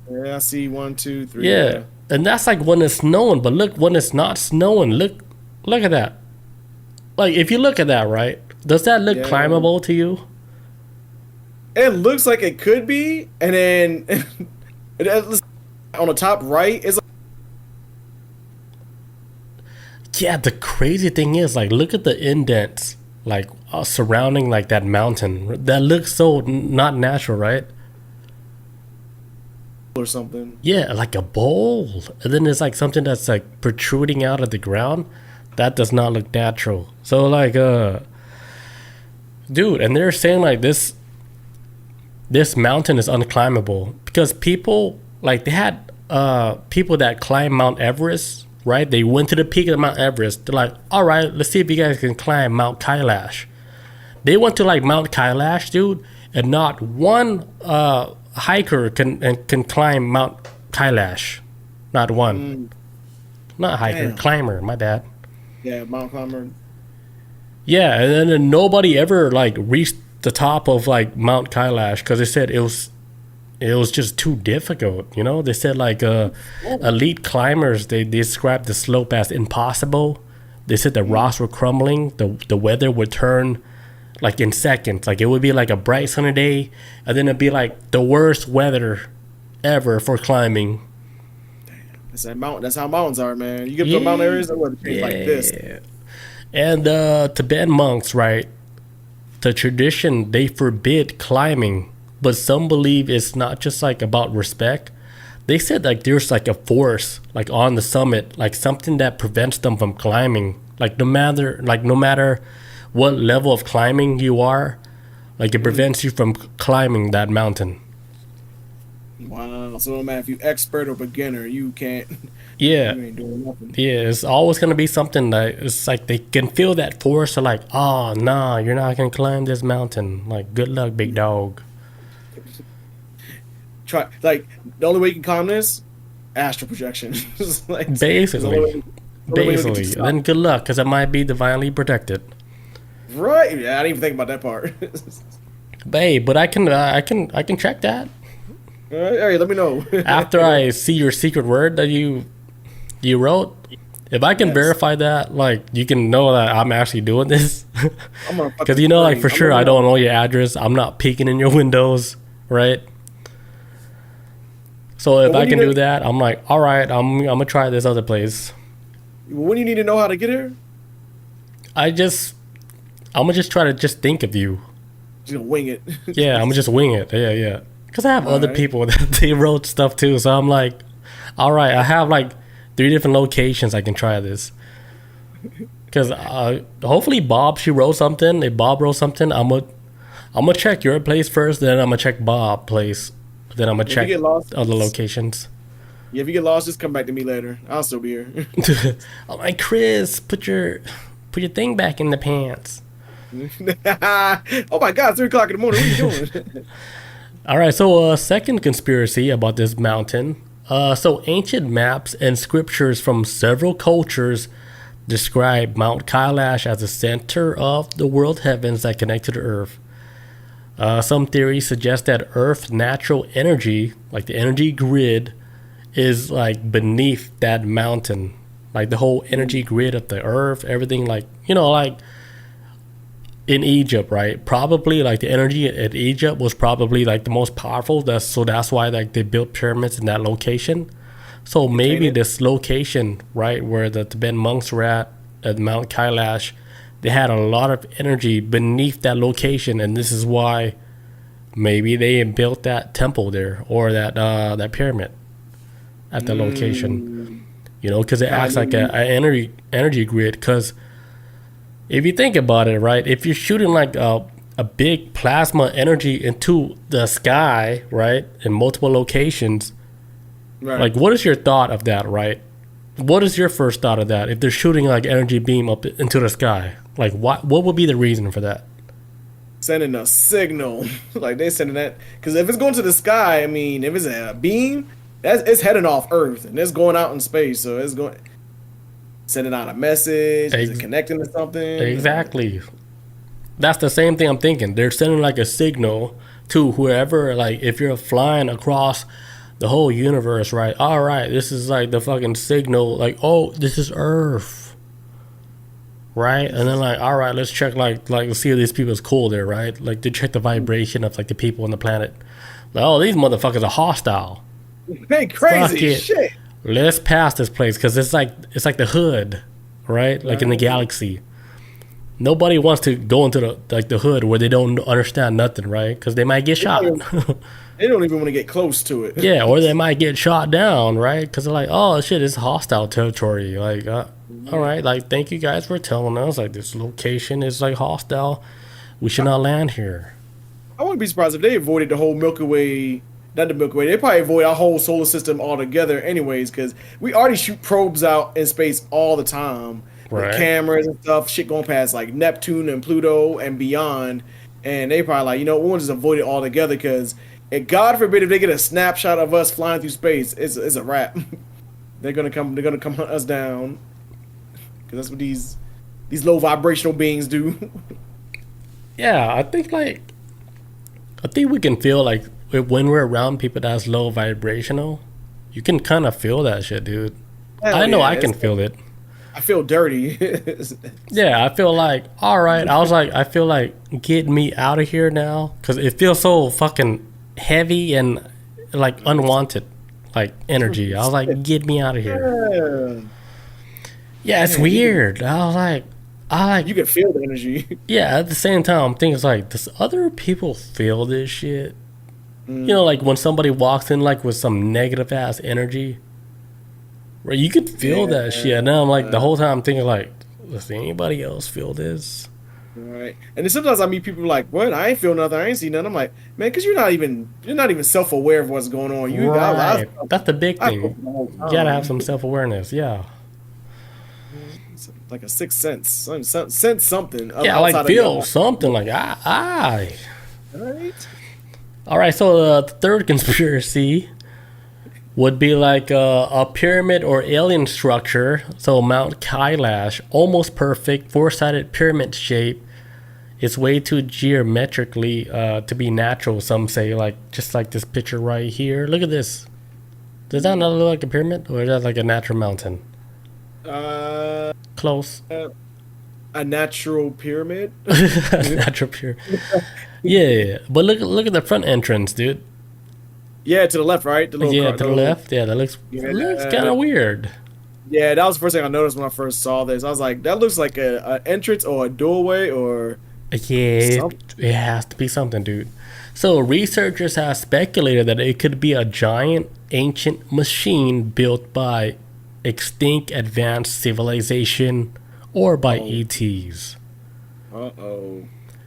Yeah, I see 1, 2, 3. Yeah, and that's like when it's snowing. But look, when it's not snowing, look at that. Like if you look at that, right? Does that look climbable to you? It looks like it could be, and then on the top right is. Yeah, the crazy thing is, like, look at the indents, like surrounding like that mountain. That looks so not natural, right? Or something. Yeah, like a bowl, and then there's like something that's like protruding out of the ground. That does not look natural. So like, dude, and they're saying like this mountain is unclimbable because people like they had people that climb Mount Everest, right? They went to the peak of Mount Everest. They're like, all right, let's see if you guys can climb Mount Kailash. They went to like Mount Kailash, dude, and not one hiker can climb Mount Kailash. Not one. Not hiker, Damn. climber. My bad. Yeah, Mount Climber. Yeah, and then nobody ever like reached the top of like Mount Kailash because they said it was just too difficult. You know, they said like elite climbers they described the slope as impossible. They said the rocks were crumbling. The weather would turn like in seconds. Like it would be like a bright sunny day, and then it'd be like the worst weather ever for climbing. That's how mountains are, man. You get to mountain areas that would be like this. And Tibetan monks, right? The tradition, they forbid climbing, but some believe it's not just like about respect. They said like there's like a force like on the summit, like something that prevents them from climbing. Like no matter what level of climbing you are, like it prevents you from climbing that mountain. Wow. So no matter if you're expert or beginner, you can't. Yeah. You ain't doing nothing. Yeah, it's always gonna be something that it's like they can feel that force of like, oh nah, you're not gonna climb this mountain. Like, good luck, big dog. Try like the only way you can climb this, astral projection. Basically. Then good luck, because it might be divinely protected. Right? Yeah, I didn't even think about that part. Babe, but I can check that. All right, hey, let me know. After I see your secret word that you wrote, if I can verify that, like, you can know that I'm actually doing this. Because you know, like, for sure, I don't know your address. I'm not peeking in your windows, right? So if I can do that, I'm like, all right, I'm gonna try this other place. When do you need to know how to get here? I'm gonna just try to just think of you. Just gonna wing it. Yeah, I'm gonna just wing it. Yeah. Because I have other people that they wrote stuff too. So I'm like, all right, I have like 3 different locations I can try this. Because hopefully she wrote something. If Bob wrote something, I'm gonna check your place first. Then I'm gonna check Bob's place. Then I'm gonna check other locations. Yeah, if you get lost, just come back to me later. I'll still be here. I'm like, Chris, put your thing back in the pants. Oh my God, 3 o'clock in the morning. What are you doing? All right, so second conspiracy about this mountain. So ancient maps and scriptures from several cultures describe Mount Kailash as the center of the world heavens that connect to the earth. Some theories suggest that Earth's natural energy, like the energy grid, is like beneath that mountain. Like the whole energy grid of the earth, everything, like, you know, like in Egypt, right? Probably like the energy at Egypt was probably like the most powerful. That's why like they built pyramids in that location. So maybe this location, right, where the Tibetan monks were at Mount Kailash, they had a lot of energy beneath that location, and this is why maybe they built that temple there or that pyramid at the location. You know, because it acts like an energy grid. Because if you think about it, right, if you're shooting like a big plasma energy into the sky, right, in multiple locations, right, like, what is your thought of that, right? What is your first thought of that? If they're shooting like energy beam up into the sky, like what would be the reason for that? Sending a signal. Like they sending that, because if it's going to the sky, I mean, if it's a beam, it's heading off Earth and it's going out in space, so it's going sending out a message. Is it connecting to something? Exactly. That's the same thing I'm thinking. They're sending like a signal to whoever, like if you're flying across the whole universe, right? All right, this is like the fucking signal, like, oh, this is Earth, right? And then like, all right, let's check, like let's see if these people is cool there, right? Like, to check the vibration of like the people on the planet. Like, oh, these motherfuckers are hostile. They crazy shit. Let's pass this place because it's like the hood, right? Like in the galaxy. Nobody wants to go into the hood where they don't understand nothing, right? Because they might get shot. They don't even want to get close to it. Yeah, or they might get shot down, right? Because they're like, oh shit, it's hostile territory. Like, all right, like, thank you guys for telling us, like, this location is like hostile. We should not land here. I wouldn't be surprised if they avoided the whole Milky Way. Not the Milky Way. They probably avoid our whole solar system altogether, anyways, because we already shoot probes out in space all the time, right, with cameras and stuff. Shit going past like Neptune and Pluto and beyond, and they probably like, you know, we want to just avoid it altogether because. And God forbid if they get a snapshot of us flying through space, it's a wrap. They're gonna come hunt us down, because that's what these low vibrational beings do. Yeah, I think we can feel like when we're around people that's low vibrational, you can kind of feel that shit, dude. I know I can feel it. I feel dirty. Yeah, I feel like, all right. I feel like get me out of here now, because it feels so fucking heavy and like unwanted, like energy. I was like, get me out of here. Yeah, it's weird. I was like, you can feel the energy. Yeah, at the same time, I'm thinking, it's like, does other people feel this shit? You know, like when somebody walks in like with some negative ass energy, right? You could feel that shit. And now I'm like, the whole time I'm thinking like, does anybody else feel this? Right. And then sometimes I meet people like, what? I ain't feel nothing. I ain't see nothing. I'm like, man, because you're not even self-aware of what's going on. You right. That's the big thing. You gotta have some self-awareness. Yeah. It's like a sixth sense. Sense something. Yeah, like feel something. Like, Right. All right. So the third conspiracy would be like a pyramid or alien structure. So Mount Kailash, almost perfect, four-sided pyramid shape, It's way too geometrically to be natural. Some say, like, just like this picture right here. Look at this. Does that not look like a pyramid, or is that like a natural mountain? Close. A natural pyramid. Natural pyramid. Yeah, but look at the front entrance, dude. Yeah, to the left, right? To the left. Yeah, that looks kind of weird. Yeah, that was the first thing I noticed when I first saw this. I was like, that looks like an entrance or a doorway or... Yeah, it has to be something, dude. So researchers have speculated that it could be a giant ancient machine built by extinct advanced civilization or by ETs. Uh-oh.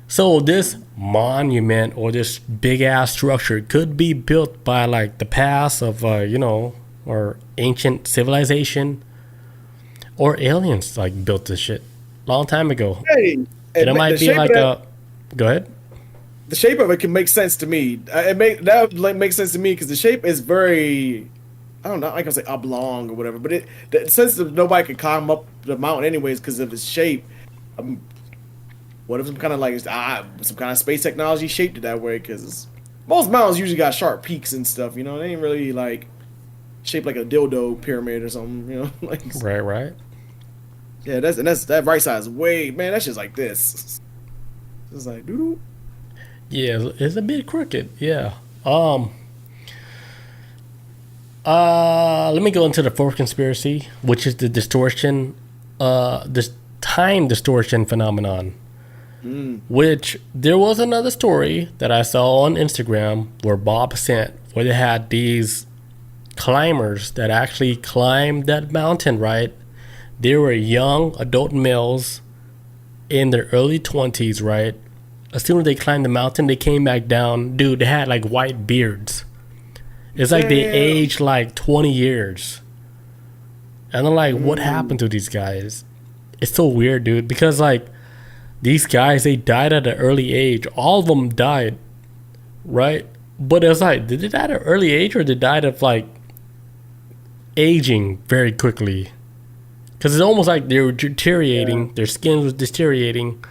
So this monument or this big ass structure could be built by like the past of or ancient civilization, or aliens like built this shit long time ago. Hey, and it might be like a. Go ahead. The shape of it can make sense to me. That makes sense to me because the shape is very, I don't know, I can say oblong or whatever. But since nobody can climb up the mountain anyways because of its shape. What if some kind of space technology shaped it that way? Because most mountains usually got sharp peaks and stuff. You know, they ain't really like shaped like a dildo pyramid or something. You know, like right. Yeah, that's that right side is way, man. That's just like this. It's like doo. Yeah, it's a bit crooked. Yeah. Let me go into the fourth conspiracy, which is the distortion, this time distortion phenomenon. Which there was another story that I saw on Instagram where Bob sent, where they had these climbers that actually climbed that mountain, right? They were young adult males in their early 20s, right? As soon as they climbed the mountain, they came back down. Dude, they had like white beards. It's like they aged like 20 years. And I'm like, what happened to these guys? It's so weird, dude, because like these guys, they died at an early age. All of them died, right? But it's like, did they die at an early age or did they die of like aging very quickly? Because it's almost like they were deteriorating. Their skin was deteriorating.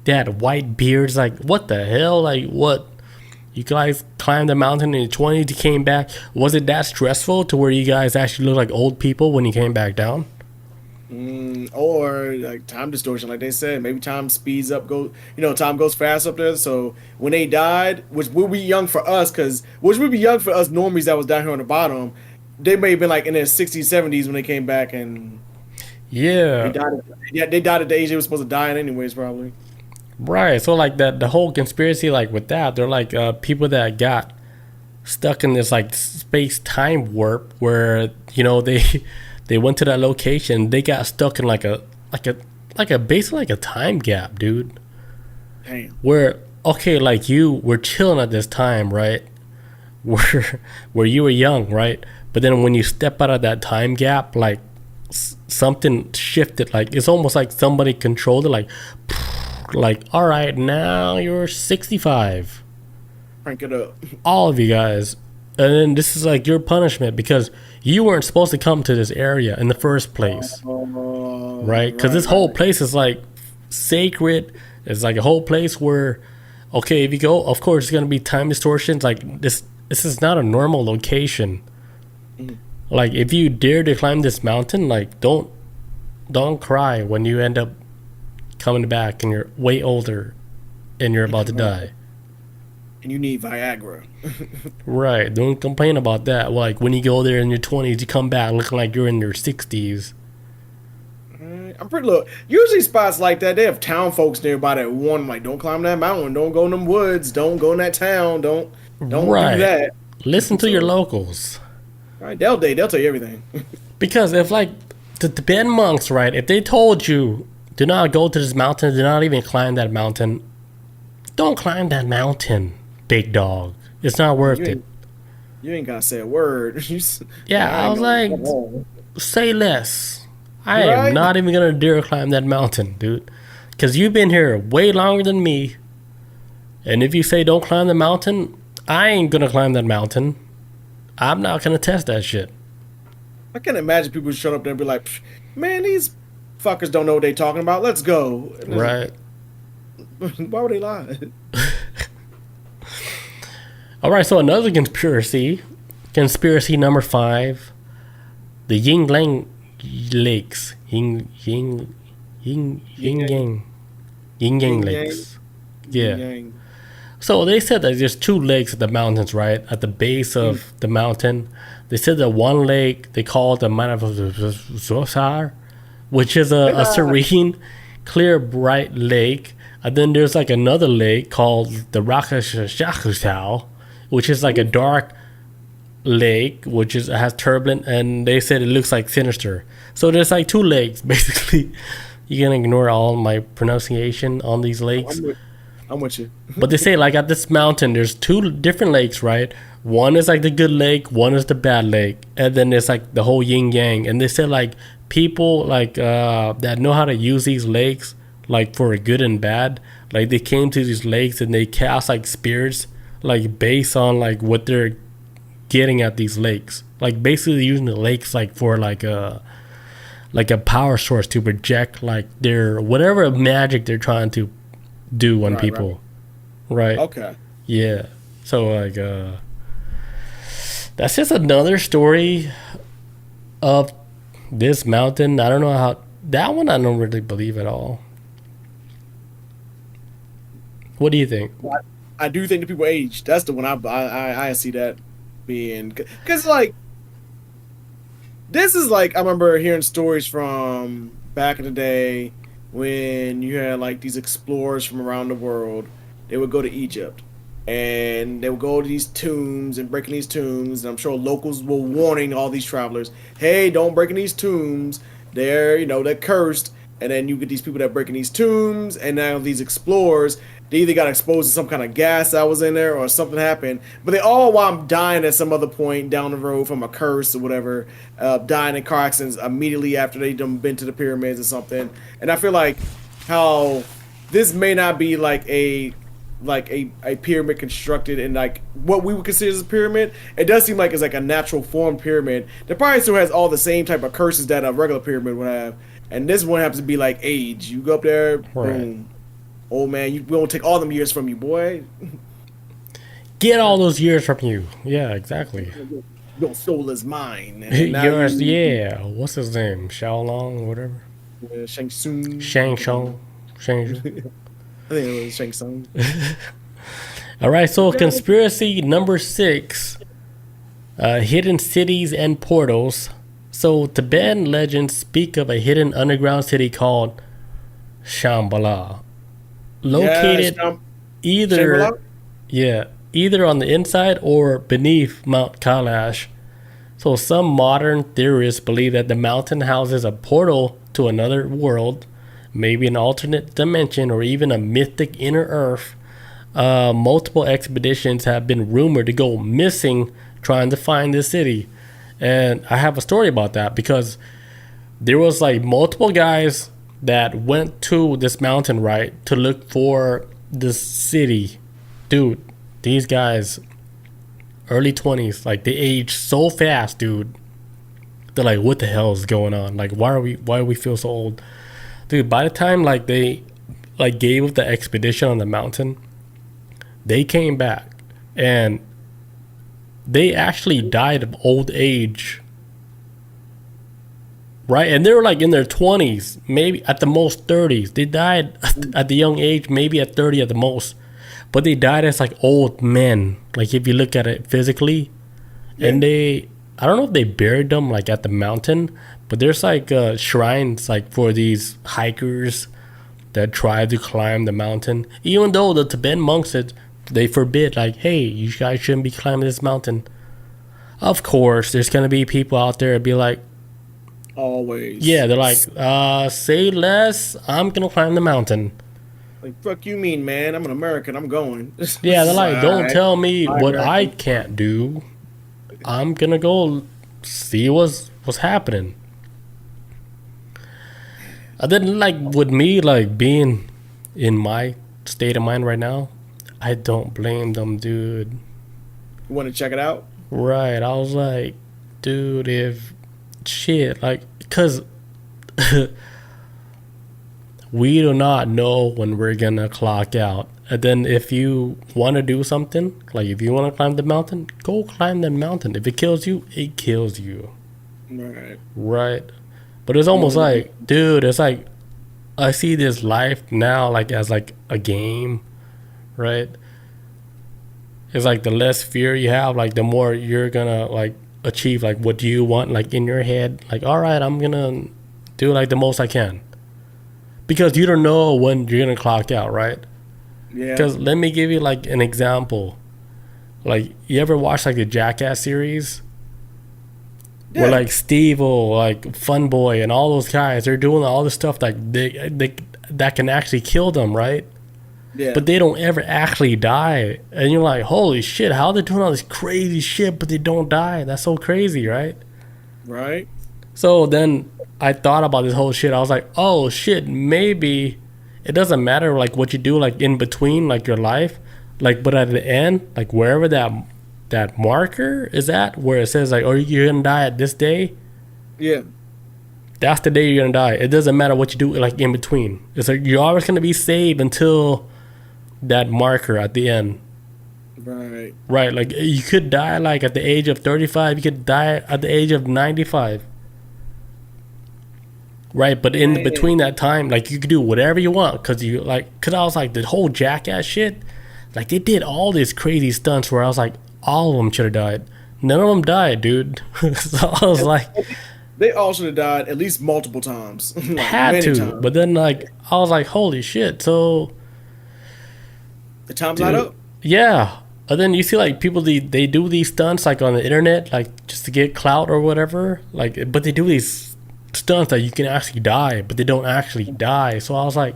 They had white beards. Like, what the hell? Like, what? You guys climbed the mountain in your 20s, you came back. Was it that stressful to where you guys actually look like old people when you came back down? Or like time distortion, like they said, maybe time speeds up, time goes fast up there. So when they died, which would be young for us, normies that was down here on the bottom, they may have been like in their 60s, 70s when they came back, and they died at the age they were supposed to die in anyways, probably. Right. So like the whole conspiracy, like with that, they're like people that got stuck in this like space time warp where they went to that location. They got stuck in like a basically like a time gap, dude. Damn. Where like you were chilling at this time, right? Where you were young, right? But then when you step out of that time gap, like something shifted. Like it's almost like somebody controlled it. Like all right, now you're 65. Crank it up. All of you guys. And then this is like your punishment because you weren't supposed to come to this area in the first place, right? Because this whole place is like sacred. It's like a whole place where, if you go, of course, it's gonna be time distortions. Like this is not a normal location. Like if you dare to climb this mountain, like don't cry when you end up coming back and you're way older and you're about to die. And you need Viagra. Right. Don't complain about that. Like when you go there in your 20s, you come back looking like you're in your 60s. I'm pretty look. Usually spots like that, they have town folks nearby that warn them, like, don't climb that mountain, don't go in them woods, don't go in that town, don't do that. Listen to your locals. Right. They'll tell you everything. Because if like the Tibetan monks, right, if they told you do not go to this mountain, do not even climb that mountain, don't climb that mountain, big dog. It's not worth it. You ain't gotta say a word. I was like, say less. I am not even gonna dare climb that mountain, dude. Because you've been here way longer than me. And if you say don't climb the mountain, I ain't gonna climb that mountain. I'm not gonna test that shit. I can't imagine people shut up there and be like, man, these fuckers don't know what they talking about. Let's go. Right. Why would they lie? All right, so another conspiracy number 5, the Yin Yang Lakes, Yin Yang Lakes, yeah. Yang. So they said that there's 2 lakes at the mountains, right? At the base of the mountain. They said that one lake, they call it the Manavasar, which is a serene, clear, bright lake. And then there's like another lake called the Rakashashau, which is like a dark lake, which has turbulent, and they said it looks like sinister. So there's like 2 lakes, basically. You can ignore all my pronunciation on these lakes. I'm with you. But they say like at this mountain, there's 2 different lakes, right? One is like the good lake, one is the bad lake, and then there's like the whole yin yang. And they said like people like that know how to use these lakes like for good and bad. Like they came to these lakes and they cast like spirits like based on like what they're getting at these lakes. Like basically using the lakes like for like a power source to project like their whatever magic they're trying to do on people. Right. Okay. Yeah. So like that's just another story of this mountain. I don't know how that one I don't really believe at all. What do you think? I do think the people age. That's the one I see that being, because like this is like I remember hearing stories from back in the day when you had like these explorers from around the world. They would go to Egypt and they would go to these tombs and break in these tombs. And I'm sure locals were warning all these travelers, "Hey, don't break in these tombs. They're cursed." And then you get these people that break in these tombs, and now these explorers, they either got exposed to some kind of gas that was in there or something happened. But they all wound up dying at some other point down the road from a curse or whatever, dying in car accidents immediately after they done been to the pyramids or something. And I feel like how this may not be like a pyramid constructed in like what we would consider as a pyramid. It does seem like it's like a natural form pyramid that probably still has all the same type of curses that a regular pyramid would have. And this one happens to be like age. You go up there, boom. Old man, we won't take all them years from you, boy. Get all those years from you. Yeah, exactly. Your soul is mine. Yours, yeah. What's his name? Xiaolong, whatever. Shang Tsung. Shang Shong. Shang. I think it was Shang Tsung. All right, so conspiracy number 6, hidden cities and portals. So Tibetan legends speak of a hidden underground city called Shambhala, located either on the inside or beneath Mount Kailash. So some modern theorists believe that the mountain houses a portal to another world, maybe an alternate dimension or even a mythic inner earth. Multiple expeditions have been rumored to go missing trying to find this city. And I have a story about that because there was like multiple guys that went to this mountain, right, to look for this city. Dude, these guys, early 20s, like they age so fast, dude. They're like, what the hell is going on? Like, why do we feel so old? Dude, by the time like they like gave up the expedition on the mountain, they came back and they actually died of old age, right? And they were like in their 20s, maybe at the most 30s. They died at the young age, maybe at 30 at the most. But they died as like old men, like if you look at it physically. Yeah. And I don't know if they buried them like at the mountain, but there's like shrines like for these hikers that try to climb the mountain. Even though the Tibetan monks said they forbid, like, hey, you guys shouldn't be climbing this mountain. Of course, there's going to be people out there be like... Always. Yeah, they're like, say less, I'm going to climb the mountain. Like, fuck you mean, man? I'm an American, I'm going. Yeah, they're like, don't tell me what I can't do. I'm going to go see what's happening. And then, like, with me, like, being in my state of mind right now, I don't blame them, dude. You want to check it out? Right. I was like, dude, if shit, like, because we do not know when we're gonna clock out. And then if you want to do something, like if you want to climb the mountain, go climb the mountain. If it kills you, it kills you. Right. But it's almost like, dude, it's like I see this life now like as like a game, right? It's like the less fear you have, like the more you're gonna like achieve like what do you want, like in your head, like all right, I'm gonna do like the most I can, because you don't know when you're gonna clock out, right? Yeah. Because let me give you like an example. Like, you ever watch like the Jackass series? Yeah. Where like Steve-O, like Fun Boy, and all those guys, they're doing all this stuff like they that can actually kill them, right? Yeah. But they don't ever actually die. And you're like, holy shit, how are they doing all this crazy shit but they don't die? That's so crazy, right? Right. So then I thought about this whole shit. I was like, oh shit, maybe it doesn't matter like what you do like in between like your life, like, but at the end, like wherever that marker is at, where it says like, oh, you're gonna die at this day. Yeah. That's the day you're gonna die. It doesn't matter what you do like in between. It's like you're always gonna be saved until that marker at the end. Right. Like you could die like at the age of 35. You could die at the age of 95. Right. But in between that time, like you could do whatever you want. Cause I was like, the whole Jackass shit, like they did all these crazy stunts where I was like, all of them should have died. None of them died, dude. So I was like, they all should have died at least multiple times. Like, had to times. But then like I was like, holy shit. So the time's not up. Yeah. And then you see like people, they do these stunts like on the internet, like just to get clout or whatever, like, but they do these stunts that you can actually die, but they don't actually die. So I was like,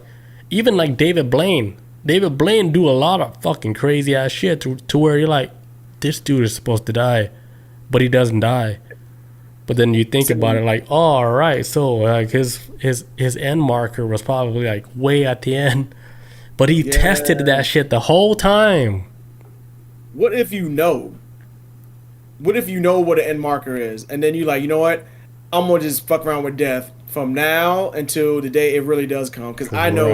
even like David Blaine do a lot of fucking crazy ass shit to where you're like, this dude is supposed to die, but he doesn't die. But then you think about it like, oh, all right, so like his end marker was probably like way at the end, but he tested that shit the whole time. What if you know? What if you know what an end marker is, and then you like, you know what? I'm gonna just fuck around with death from now until the day it really does come, because I know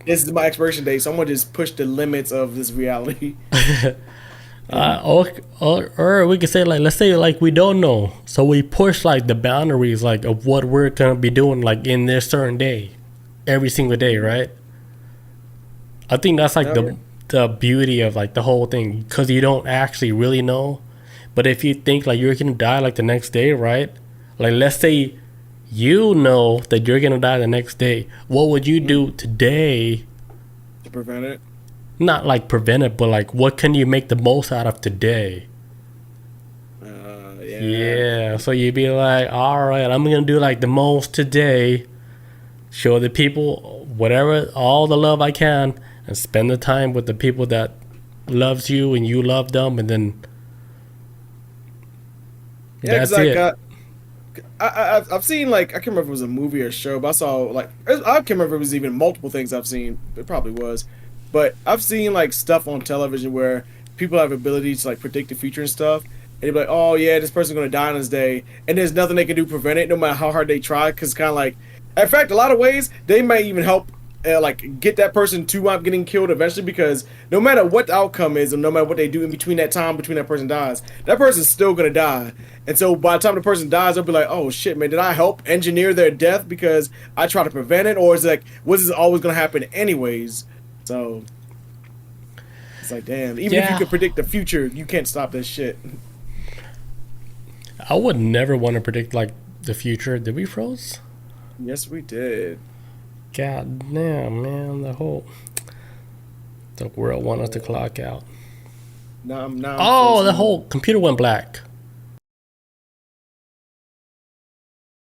this is my expiration date, so I'm gonna just push the limits of this reality. Or we could say like, let's say like we don't know, so we push like the boundaries like of what we're gonna be doing like in this certain day, every single day, right? I think that's like the beauty of like the whole thing, because you don't actually really know. But if you think like you're gonna die like the next day, right? Like let's say you know that you're gonna die the next day, what would you do today to prevent it? Not like prevent it, but like what can you make the most out of today? Yeah, so you'd be like, all right, I'm gonna do like the most today, show the people whatever, all the love I can, and spend the time with the people that loves you and you love them, and then that's it. I've seen like, I can't remember if it was a movie or a show, but I saw like, I can't remember if it was even multiple things I've seen. It probably was, but I've seen like stuff on television where people have ability to like predict the future and stuff, and they'd be like, oh yeah, this person's gonna die on this day, and there's nothing they can do to prevent it, no matter how hard they try, because kind of like, in fact, a lot of ways they might even help like get that person to wind up getting killed eventually, because no matter what the outcome is, and no matter what they do in between that time, between that person dies, that person's still gonna die. And so by the time the person dies, they'll be like, oh shit, man, did I help engineer their death because I try to prevent it, or is it like, was this always gonna happen anyways? So it's like, damn, even if you could predict the future, you can't stop this shit. I would never want to predict like the future. Did we froze? Yes, we did. God damn, man, the world want us to clock out. No, the whole computer went black.